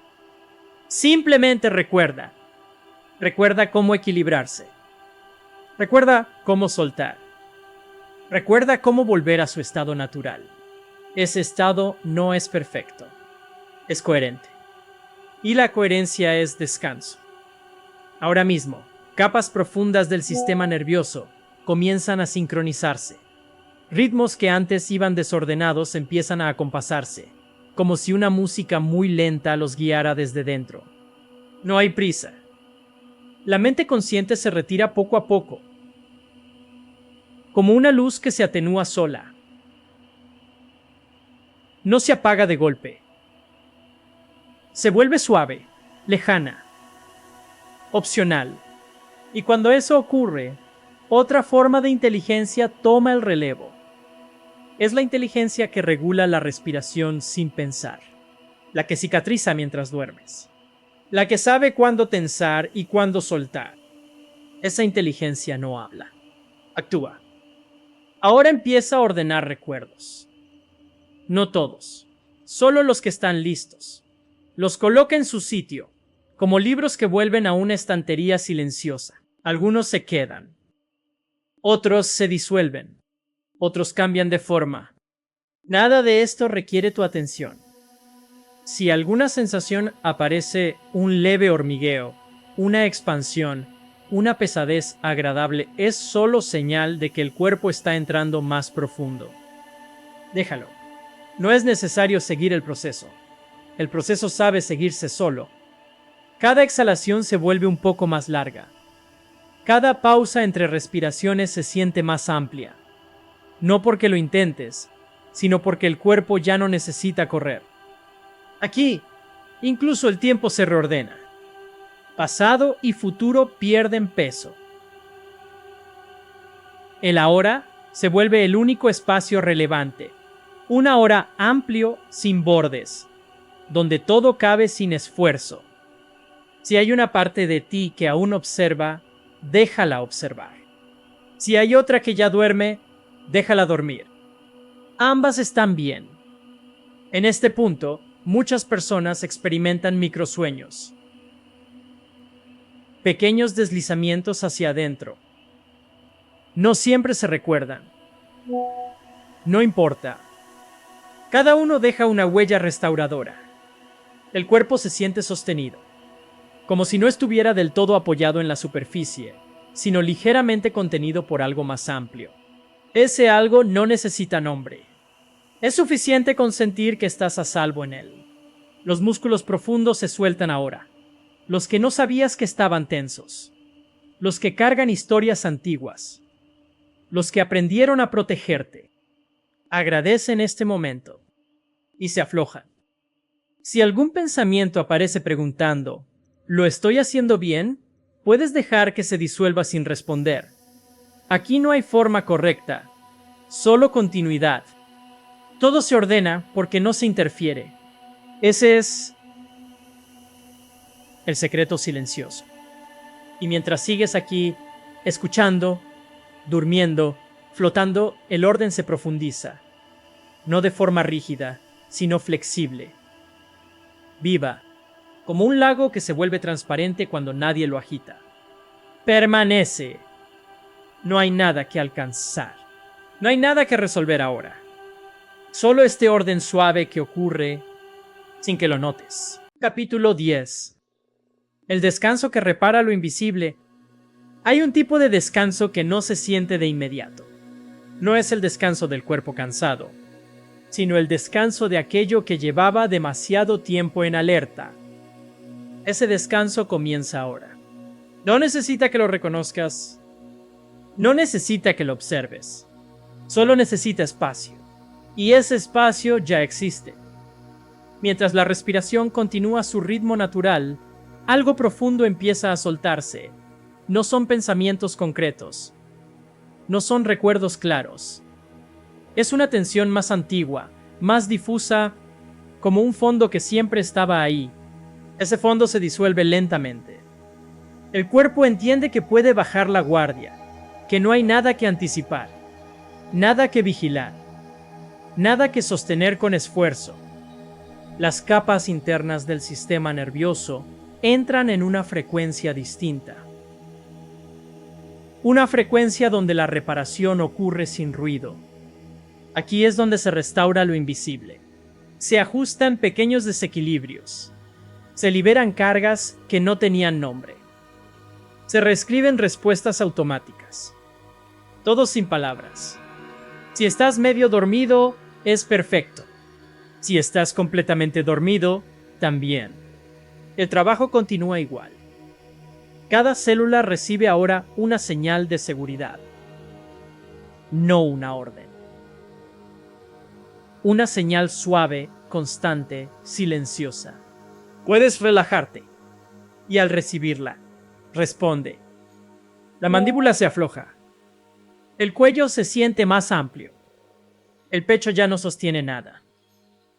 Simplemente recuerda. Recuerda cómo equilibrarse. Recuerda cómo soltar. Recuerda cómo volver a su estado natural. Ese estado no es perfecto. Es coherente. Y la coherencia es descanso. Ahora mismo, capas profundas del sistema nervioso comienzan a sincronizarse. Ritmos que antes iban desordenados empiezan a acompasarse, como si una música muy lenta los guiara desde dentro. No hay prisa. La mente consciente se retira poco a poco, como una luz que se atenúa sola. No se apaga de golpe. Se vuelve suave, lejana, opcional. Y cuando eso ocurre, otra forma de inteligencia toma el relevo. Es la inteligencia que regula la respiración sin pensar, la que cicatriza mientras duermes, la que sabe cuándo tensar y cuándo soltar. Esa inteligencia no habla, actúa. Ahora empieza a ordenar recuerdos. No todos, solo los que están listos. Los coloca en su sitio, como libros que vuelven a una estantería silenciosa. Algunos se quedan. Otros se disuelven. Otros cambian de forma. Nada de esto requiere tu atención. Si alguna sensación aparece, un leve hormigueo, una expansión, una pesadez agradable, es solo señal de que el cuerpo está entrando más profundo. Déjalo. No es necesario seguir el proceso. El proceso sabe seguirse solo. Cada exhalación se vuelve un poco más larga. Cada pausa entre respiraciones se siente más amplia. No porque lo intentes, sino porque el cuerpo ya no necesita correr. Aquí, incluso el tiempo se reordena. Pasado y futuro pierden peso. El ahora se vuelve el único espacio relevante. Un ahora amplio sin bordes, donde todo cabe sin esfuerzo. Si hay una parte de ti que aún observa, déjala observar. Si hay otra que ya duerme, déjala dormir. Ambas están bien. En este punto, muchas personas experimentan microsueños. Pequeños deslizamientos hacia adentro. No siempre se recuerdan. No importa. Cada uno deja una huella restauradora. El cuerpo se siente sostenido, como si no estuviera del todo apoyado en la superficie, sino ligeramente contenido por algo más amplio. Ese algo no necesita nombre. Es suficiente con sentir que estás a salvo en él. Los músculos profundos se sueltan ahora. Los que no sabías que estaban tensos. Los que cargan historias antiguas. Los que aprendieron a protegerte. Agradecen este momento. Y se aflojan. Si algún pensamiento aparece preguntando, ¿lo estoy haciendo bien?, puedes dejar que se disuelva sin responder. Aquí no hay forma correcta, solo continuidad. Todo se ordena porque no se interfiere. Ese es el secreto silencioso. Y mientras sigues aquí, escuchando, durmiendo, flotando, el orden se profundiza. No de forma rígida, sino flexible. Viva, como un lago que se vuelve transparente cuando nadie lo agita. Permanece. No hay nada que alcanzar. No hay nada que resolver ahora. Solo este orden suave que ocurre sin que lo notes. Capítulo 10. El descanso que repara lo invisible. Hay un tipo de descanso que no se siente de inmediato. No es el descanso del cuerpo cansado, sino el descanso de aquello que llevaba demasiado tiempo en alerta. Ese descanso comienza ahora. No necesita que lo reconozcas. No necesita que lo observes. Solo necesita espacio. Y ese espacio ya existe. Mientras la respiración continúa su ritmo natural, algo profundo empieza a soltarse. No son pensamientos concretos. No son recuerdos claros. Es una tensión más antigua, más difusa, como un fondo que siempre estaba ahí. Ese fondo se disuelve lentamente. El cuerpo entiende que puede bajar la guardia, que no hay nada que anticipar, nada que vigilar, nada que sostener con esfuerzo. Las capas internas del sistema nervioso entran en una frecuencia distinta. Una frecuencia donde la reparación ocurre sin ruido. Aquí es donde se restaura lo invisible. Se ajustan pequeños desequilibrios. Se liberan cargas que no tenían nombre. Se reescriben respuestas automáticas. Todo sin palabras. Si estás medio dormido, es perfecto. Si estás completamente dormido, también. El trabajo continúa igual. Cada célula recibe ahora una señal de seguridad. no una orden. Una señal suave, constante, silenciosa. Puedes relajarte. Y al recibirla, responde. La mandíbula se afloja. El cuello se siente más amplio. El pecho ya no sostiene nada.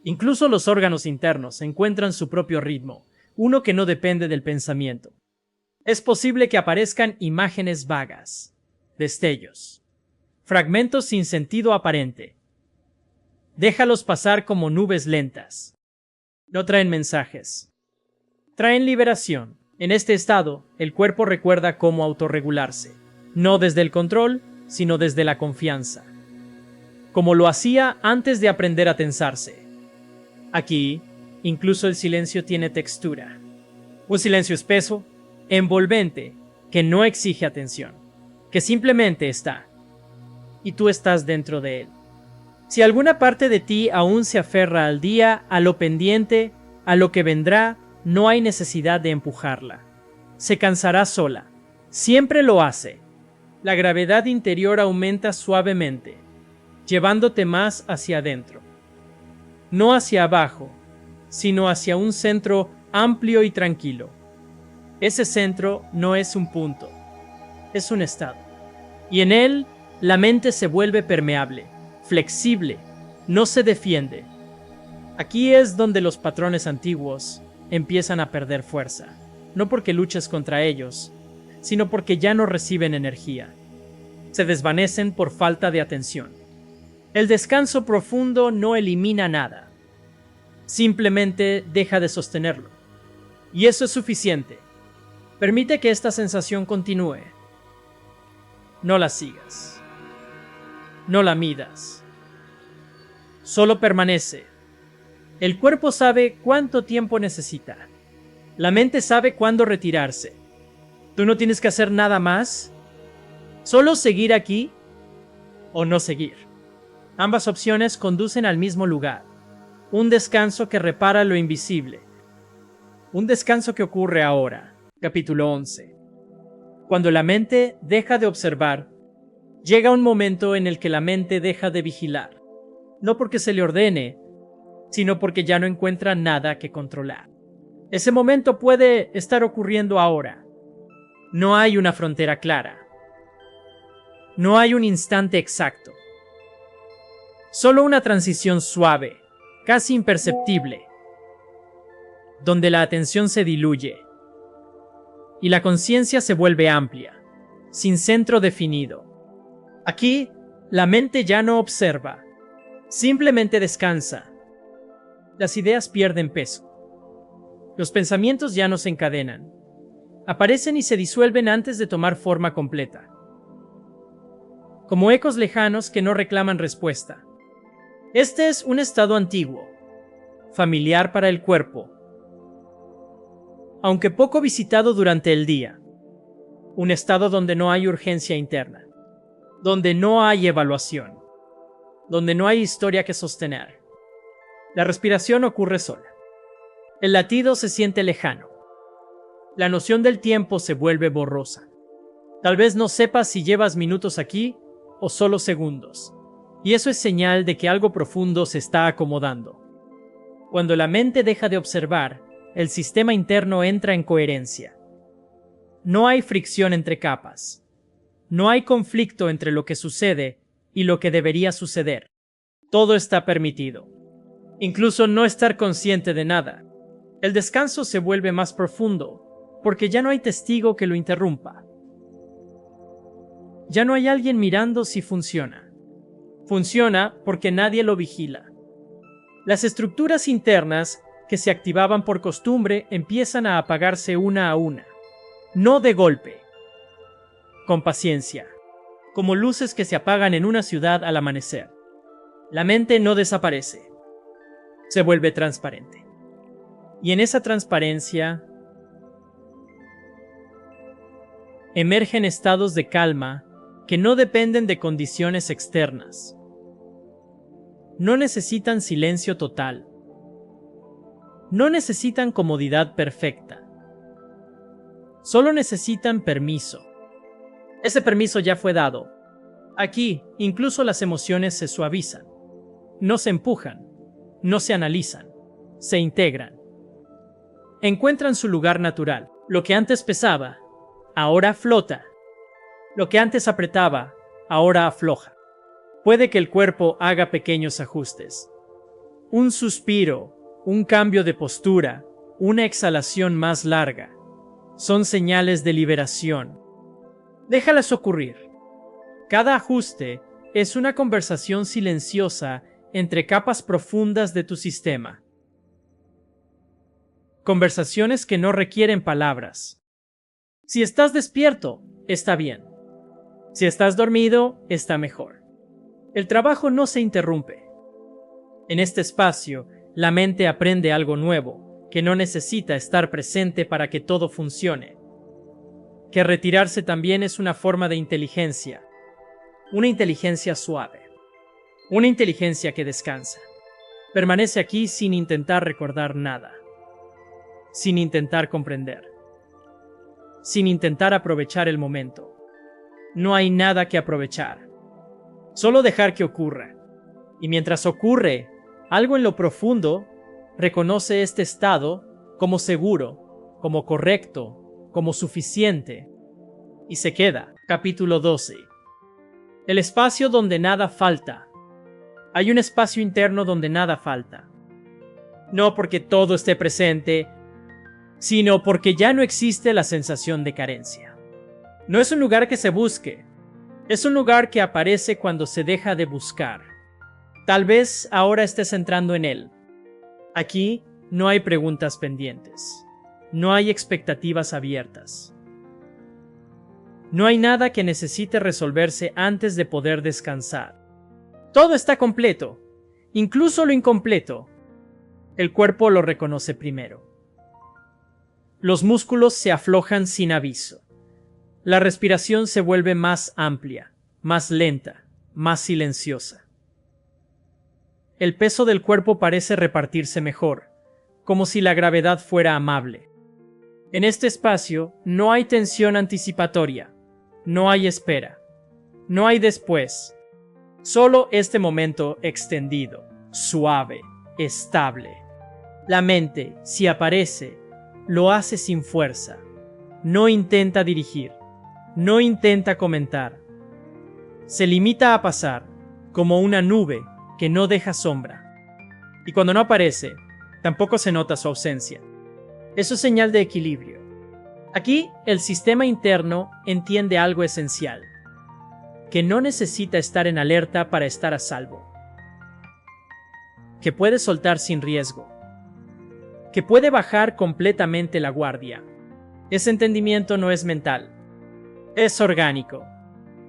Incluso los órganos internos encuentran su propio ritmo, uno que no depende del pensamiento. Es posible que aparezcan imágenes vagas, destellos, fragmentos sin sentido aparente. Déjalos pasar como nubes lentas. No traen mensajes. Traen liberación. En este estado, el cuerpo recuerda cómo autorregularse, no desde el control, sino desde la confianza, como lo hacía antes de aprender a tensarse. Aquí, incluso el silencio tiene textura. Un silencio espeso, envolvente, que no exige atención, que simplemente está. Y tú estás dentro de él. Si alguna parte de ti aún se aferra al día, a lo pendiente, a lo que vendrá, no hay necesidad de empujarla. Se cansará sola. Siempre lo hace. La gravedad interior aumenta suavemente, llevándote más hacia adentro. No hacia abajo, sino hacia un centro amplio y tranquilo. Ese centro no es un punto, es un estado. Y en él, la mente se vuelve permeable, flexible, no se defiende. Aquí es donde los patrones antiguos empiezan a perder fuerza, no porque luches contra ellos, sino porque ya no reciben energía. Se desvanecen por falta de atención. El descanso profundo no elimina nada, simplemente deja de sostenerlo. Y eso es suficiente. Permite que esta sensación continúe. No la sigas. No la midas. Solo permanece. El cuerpo sabe cuánto tiempo necesita. La mente sabe cuándo retirarse. Tú no tienes que hacer nada más. Solo seguir aquí o no seguir. Ambas opciones conducen al mismo lugar. Un descanso que repara lo invisible. Un descanso que ocurre ahora. Capítulo 11. Cuando la mente deja de observar, llega un momento en el que la mente deja de vigilar. No porque se le ordene, sino porque ya no encuentra nada que controlar. Ese momento puede estar ocurriendo ahora. No hay una frontera clara. No hay un instante exacto. Solo una transición suave, casi imperceptible, donde la atención se diluye y la conciencia se vuelve amplia, sin centro definido. Aquí, la mente ya no observa, simplemente descansa. Las ideas pierden peso. Los pensamientos ya no se encadenan. Aparecen y se disuelven antes de tomar forma completa. Como ecos lejanos que no reclaman respuesta. Este es un estado antiguo, familiar para el cuerpo, aunque poco visitado durante el día. Un estado donde no hay urgencia interna, donde no hay evaluación, donde no hay historia que sostener. La respiración ocurre sola. El latido se siente lejano. La noción del tiempo se vuelve borrosa. Tal vez no sepas si llevas minutos aquí o solo segundos. Y eso es señal de que algo profundo se está acomodando. Cuando la mente deja de observar, el sistema interno entra en coherencia. No hay fricción entre capas. No hay conflicto entre lo que sucede y lo que debería suceder. Todo está permitido. Incluso no estar consciente de nada. El descanso se vuelve más profundo, porque ya no hay testigo que lo interrumpa. Ya no hay alguien mirando si funciona. Funciona porque nadie lo vigila. Las estructuras internas que se activaban por costumbre empiezan a apagarse una a una. No de golpe. Con paciencia. Como luces que se apagan en una ciudad al amanecer. La mente no desaparece. Se vuelve transparente. Y en esa transparencia emergen estados de calma que no dependen de condiciones externas. No necesitan silencio total. No necesitan comodidad perfecta. Solo necesitan permiso. Ese permiso ya fue dado. Aquí, incluso las emociones se suavizan. No se empujan, no se analizan, se integran. Encuentran su lugar natural. Lo que antes pesaba, ahora flota. Lo que antes apretaba, ahora afloja. Puede que el cuerpo haga pequeños ajustes. Un suspiro, un cambio de postura, una exhalación más larga. Son señales de liberación. Déjalas ocurrir. Cada ajuste es una conversación silenciosa entre capas profundas de tu sistema. Conversaciones que no requieren palabras. Si estás despierto, está bien. Si estás dormido, está mejor. El trabajo no se interrumpe. En este espacio, la mente aprende algo nuevo, que no necesita estar presente para que todo funcione. Que retirarse también es una forma de inteligencia. Una inteligencia suave. Una inteligencia que descansa. Permanece aquí sin intentar recordar nada. Sin intentar comprender. Sin intentar aprovechar el momento. No hay nada que aprovechar. Solo dejar que ocurra. Y mientras ocurre, algo en lo profundo reconoce este estado como seguro, como correcto, como suficiente. Y se queda. Capítulo 12. El espacio donde nada falta. Hay un espacio interno donde nada falta. No porque todo esté presente, sino porque ya no existe la sensación de carencia. No es un lugar que se busque, es un lugar que aparece cuando se deja de buscar. Tal vez ahora estés entrando en él. Aquí no hay preguntas pendientes, no hay expectativas abiertas. No hay nada que necesite resolverse antes de poder descansar. Todo está completo, incluso lo incompleto. El cuerpo lo reconoce primero. Los músculos se aflojan sin aviso. La respiración se vuelve más amplia, más lenta, más silenciosa. El peso del cuerpo parece repartirse mejor, como si la gravedad fuera amable. En este espacio no hay tensión anticipatoria, no hay espera, no hay después. Solo este momento extendido, suave, estable. La mente, si aparece, lo hace sin fuerza. No intenta dirigir, no intenta comentar. Se limita a pasar, como una nube que no deja sombra. Y cuando no aparece, tampoco se nota su ausencia. Eso es señal de equilibrio. Aquí, el sistema interno entiende algo esencial, que no necesita estar en alerta para estar a salvo, que puede soltar sin riesgo, que puede bajar completamente la guardia. Ese entendimiento no es mental, es orgánico.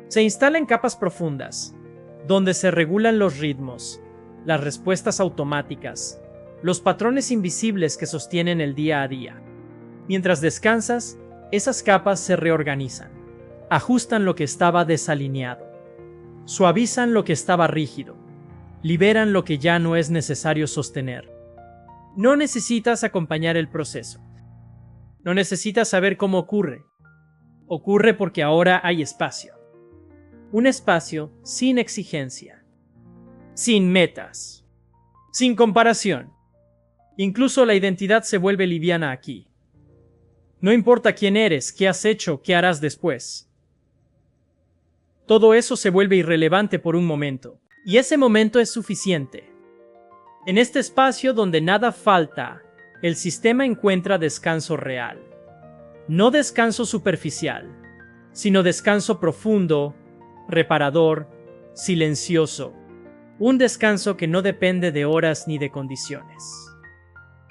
Se instala en capas profundas, donde se regulan los ritmos, las respuestas automáticas, los patrones invisibles que sostienen el día a día. Mientras descansas, esas capas se reorganizan, ajustan lo que estaba desalineado, suavizan lo que estaba rígido, liberan lo que ya no es necesario sostener. No necesitas acompañar el proceso. No necesitas saber cómo ocurre. Ocurre porque ahora hay espacio. Un espacio sin exigencia, sin metas, sin comparación. Incluso la identidad se vuelve liviana aquí. No importa quién eres, qué has hecho, qué harás después. Todo eso se vuelve irrelevante por un momento, y ese momento es suficiente. En este espacio donde nada falta, el sistema encuentra descanso real. No descanso superficial, sino descanso profundo, reparador, silencioso. Un descanso que no depende de horas ni de condiciones.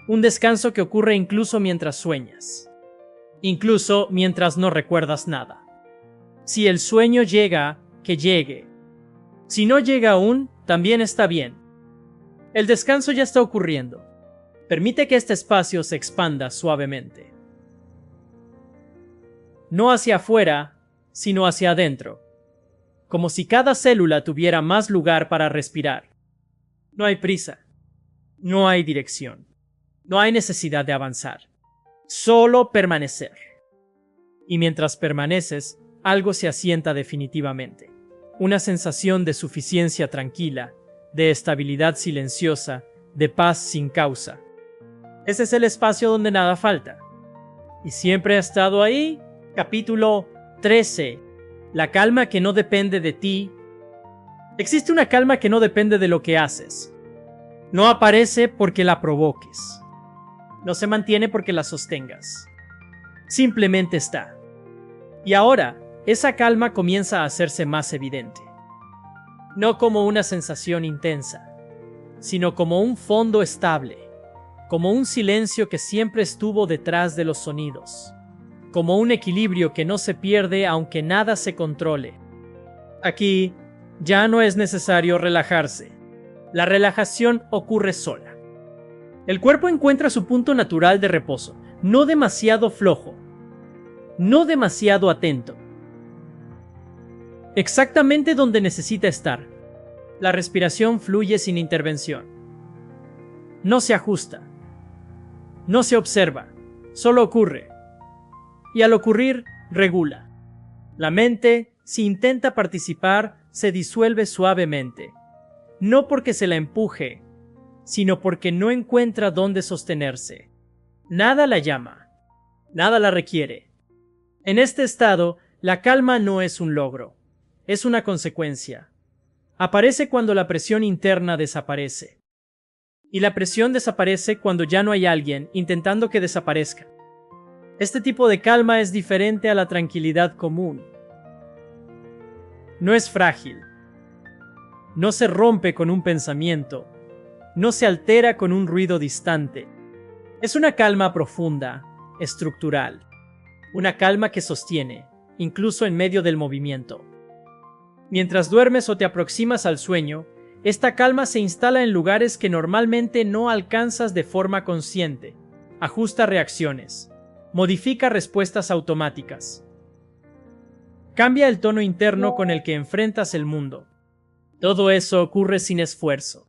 Un descanso que ocurre incluso mientras sueñas. Incluso mientras no recuerdas nada. Si el sueño llega, que llegue. Si no llega aún, también está bien. El descanso ya está ocurriendo. Permite que este espacio se expanda suavemente. No hacia afuera, sino hacia adentro. Como si cada célula tuviera más lugar para respirar. No hay prisa. No hay dirección. No hay necesidad de avanzar. Solo permanecer. Y mientras permaneces, algo se asienta definitivamente. una sensación de suficiencia tranquila, de estabilidad silenciosa, de paz sin causa. Ese es el espacio donde nada falta. Y siempre ha estado ahí. Capítulo 13. La calma que no depende de ti. Existe una calma que no depende de lo que haces. No aparece porque la provoques. No se mantiene porque la sostengas. Simplemente está. Y ahora, esa calma comienza a hacerse más evidente. No como una sensación intensa, sino como un fondo estable, como un silencio que siempre estuvo detrás de los sonidos, como un equilibrio que no se pierde aunque nada se controle. Aquí ya no es necesario relajarse. La relajación ocurre sola. El cuerpo encuentra su punto natural de reposo, no demasiado flojo, no demasiado atento. Exactamente donde necesita estar. La respiración fluye sin intervención. No se ajusta. No se observa. Solo ocurre. Y al ocurrir, regula. La mente, si intenta participar, se disuelve suavemente. No porque se la empuje, sino porque no encuentra dónde sostenerse. Nada la llama. Nada la requiere. En este estado, la calma no es un logro. Es una consecuencia. Aparece cuando la presión interna desaparece. Y la presión desaparece cuando ya no hay alguien intentando que desaparezca. Este tipo de calma es diferente a la tranquilidad común. No es frágil. No se rompe con un pensamiento. No se altera con un ruido distante. Es una calma profunda, estructural. Una calma que sostiene, incluso en medio del movimiento. Mientras duermes o te aproximas al sueño, esta calma se instala en lugares que normalmente no alcanzas de forma consciente. Ajusta reacciones. Modifica respuestas automáticas. Cambia el tono interno con el que enfrentas el mundo. Todo eso ocurre sin esfuerzo,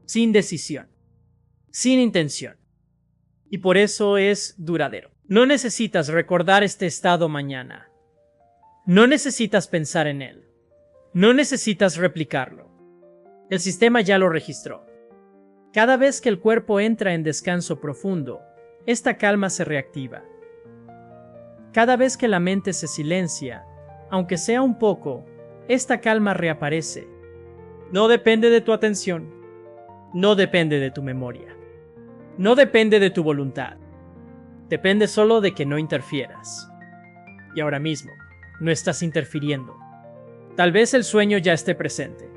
sin decisión, sin intención. Y por eso es duradero. No necesitas recordar este estado mañana. No necesitas pensar en él. No necesitas replicarlo. El sistema ya lo registró. Cada vez que el cuerpo entra en descanso profundo, esta calma se reactiva. Cada vez que la mente se silencia, aunque sea un poco, esta calma reaparece. No depende de tu atención. No depende de tu memoria. No depende de tu voluntad. Depende solo de que no interfieras. Y ahora mismo, no estás interfiriendo. Tal vez el sueño ya esté presente.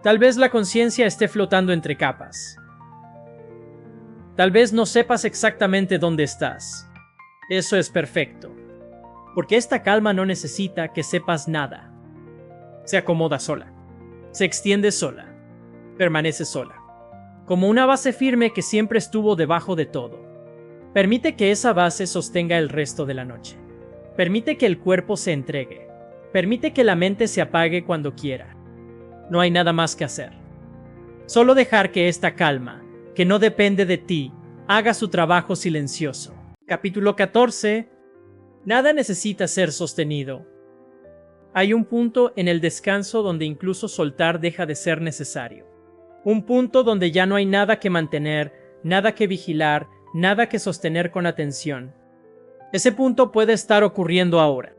Tal vez la conciencia esté flotando entre capas. Tal vez no sepas exactamente dónde estás. Eso es perfecto. Porque esta calma no necesita que sepas nada. Se acomoda sola. Se extiende sola. Permanece sola. Como una base firme que siempre estuvo debajo de todo. Permite que esa base sostenga el resto de la noche. Permite que el cuerpo se entregue. Permite que la mente se apague cuando quiera. No hay nada más que hacer. Solo dejar que esta calma, que no depende de ti, haga su trabajo silencioso. Capítulo 14. Nada necesita ser sostenido. Hay un punto en el descanso donde incluso soltar deja de ser necesario. Un punto donde ya no hay nada que mantener, nada que vigilar, nada que sostener con atención. Ese punto puede estar ocurriendo ahora.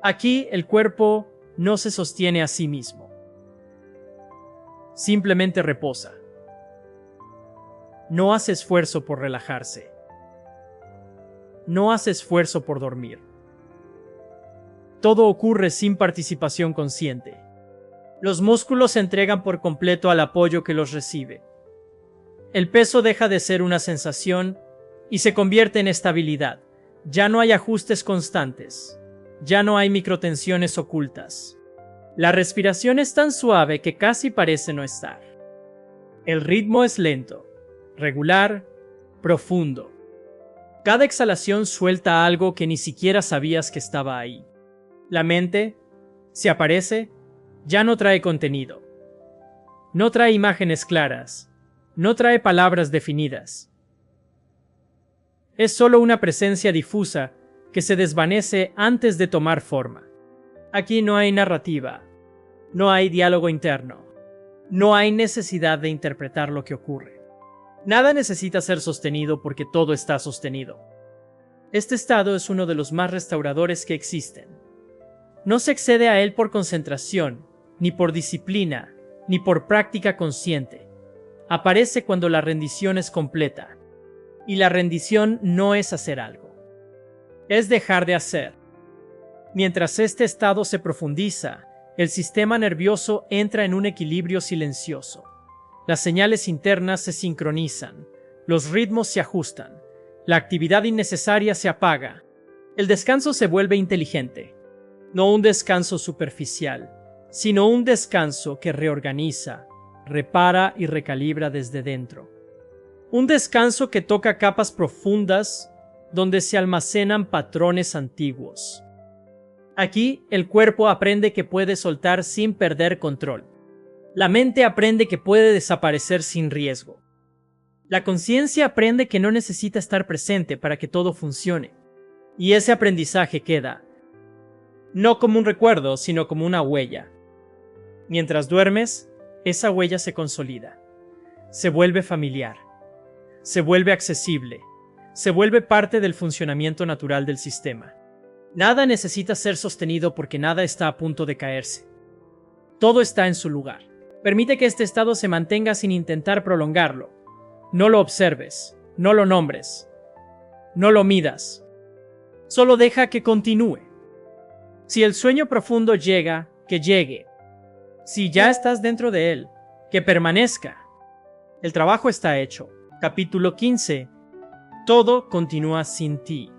Aquí el cuerpo no se sostiene a sí mismo. Simplemente reposa. No hace esfuerzo por relajarse. No hace esfuerzo por dormir. Todo ocurre sin participación consciente. Los músculos se entregan por completo al apoyo que los recibe. El peso deja de ser una sensación y se convierte en estabilidad. Ya no hay ajustes constantes. Ya no hay microtensiones ocultas. La respiración es tan suave que casi parece no estar. El ritmo es lento, regular, profundo. Cada exhalación suelta algo que ni siquiera sabías que estaba ahí. La mente, si aparece, ya no trae contenido. No trae imágenes claras. No trae palabras definidas. Es solo una presencia difusa que se desvanece antes de tomar forma. Aquí no hay narrativa, no hay diálogo interno, no hay necesidad de interpretar lo que ocurre. Nada necesita ser sostenido porque todo está sostenido. Este estado es uno de los más restauradores que existen. No se accede a él por concentración, ni por disciplina, ni por práctica consciente. Aparece cuando la rendición es completa. Y la rendición no es hacer algo. Es dejar de hacer. Mientras este estado se profundiza, el sistema nervioso entra en un equilibrio silencioso. Las señales internas se sincronizan, los ritmos se ajustan, la actividad innecesaria se apaga. El descanso se vuelve inteligente. No un descanso superficial, sino un descanso que reorganiza, repara y recalibra desde dentro. Un descanso que toca capas profundas donde se almacenan patrones antiguos. Aquí, el cuerpo aprende que puede soltar sin perder control. La mente aprende que puede desaparecer sin riesgo. La conciencia aprende que no necesita estar presente para que todo funcione. Y ese aprendizaje queda, no como un recuerdo, sino como una huella. Mientras duermes, esa huella se consolida. Se vuelve familiar. Se vuelve accesible. Se vuelve parte del funcionamiento natural del sistema. Nada necesita ser sostenido porque nada está a punto de caerse. Todo está en su lugar. Permite que este estado se mantenga sin intentar prolongarlo. No lo observes, no lo nombres, no lo midas. Solo deja que continúe. Si el sueño profundo llega, que llegue. Si ya estás dentro de él, que permanezca. El trabajo está hecho. Capítulo 15. Todo continúa sin ti.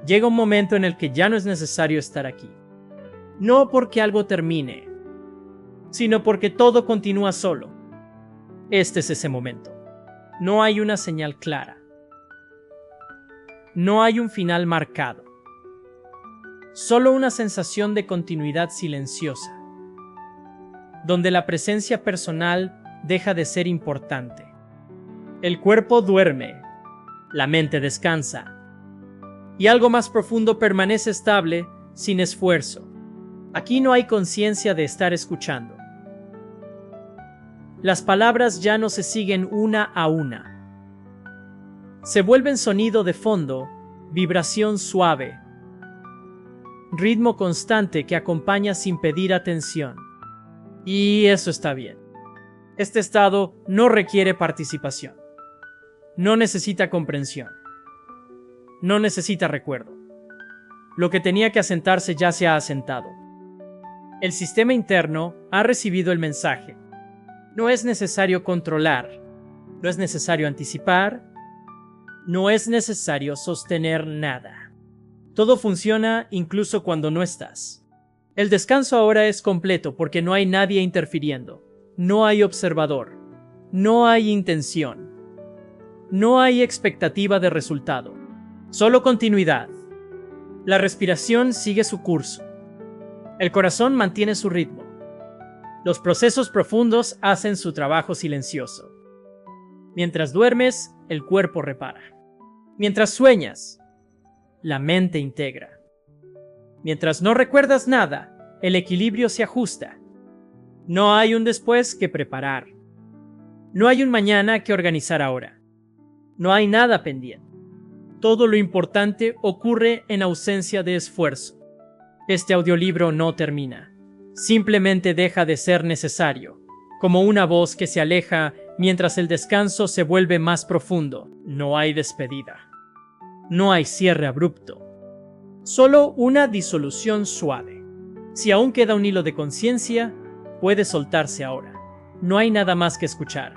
Llega un momento en el que ya no es necesario estar aquí. No porque algo termine, sino porque todo continúa solo. Este es ese momento. No hay una señal clara. No hay un final marcado. Solo una sensación de continuidad silenciosa, donde la presencia personal deja de ser importante. El cuerpo duerme, la mente descansa, y algo más profundo permanece estable sin esfuerzo. Aquí no hay conciencia de estar escuchando. Las palabras ya no se siguen una a una. Se vuelven sonido de fondo, vibración suave, ritmo constante que acompaña sin pedir atención. Y eso está bien. Este estado no requiere participación. No necesita comprensión. No necesita recuerdo. Lo que tenía que asentarse ya se ha asentado. El sistema interno ha recibido el mensaje. No es necesario controlar, no es necesario anticipar, no es necesario sostener nada. Todo funciona incluso cuando no estás. El descanso ahora es completo porque no hay nadie interfiriendo, no hay observador, no hay intención, no hay expectativa de resultado, solo continuidad. La respiración sigue su curso. El corazón mantiene su ritmo. Los procesos profundos hacen su trabajo silencioso. Mientras duermes, el cuerpo repara. Mientras sueñas, la mente integra. Mientras no recuerdas nada, el equilibrio se ajusta. No hay un después que preparar. No hay un mañana que organizar ahora. No hay nada pendiente. Todo lo importante ocurre en ausencia de esfuerzo. Este audiolibro no termina. Simplemente deja de ser necesario, como una voz que se aleja mientras el descanso se vuelve más profundo. No hay despedida. No hay cierre abrupto. Solo una disolución suave. Si aún queda un hilo de conciencia, puede soltarse ahora. No hay nada más que escuchar.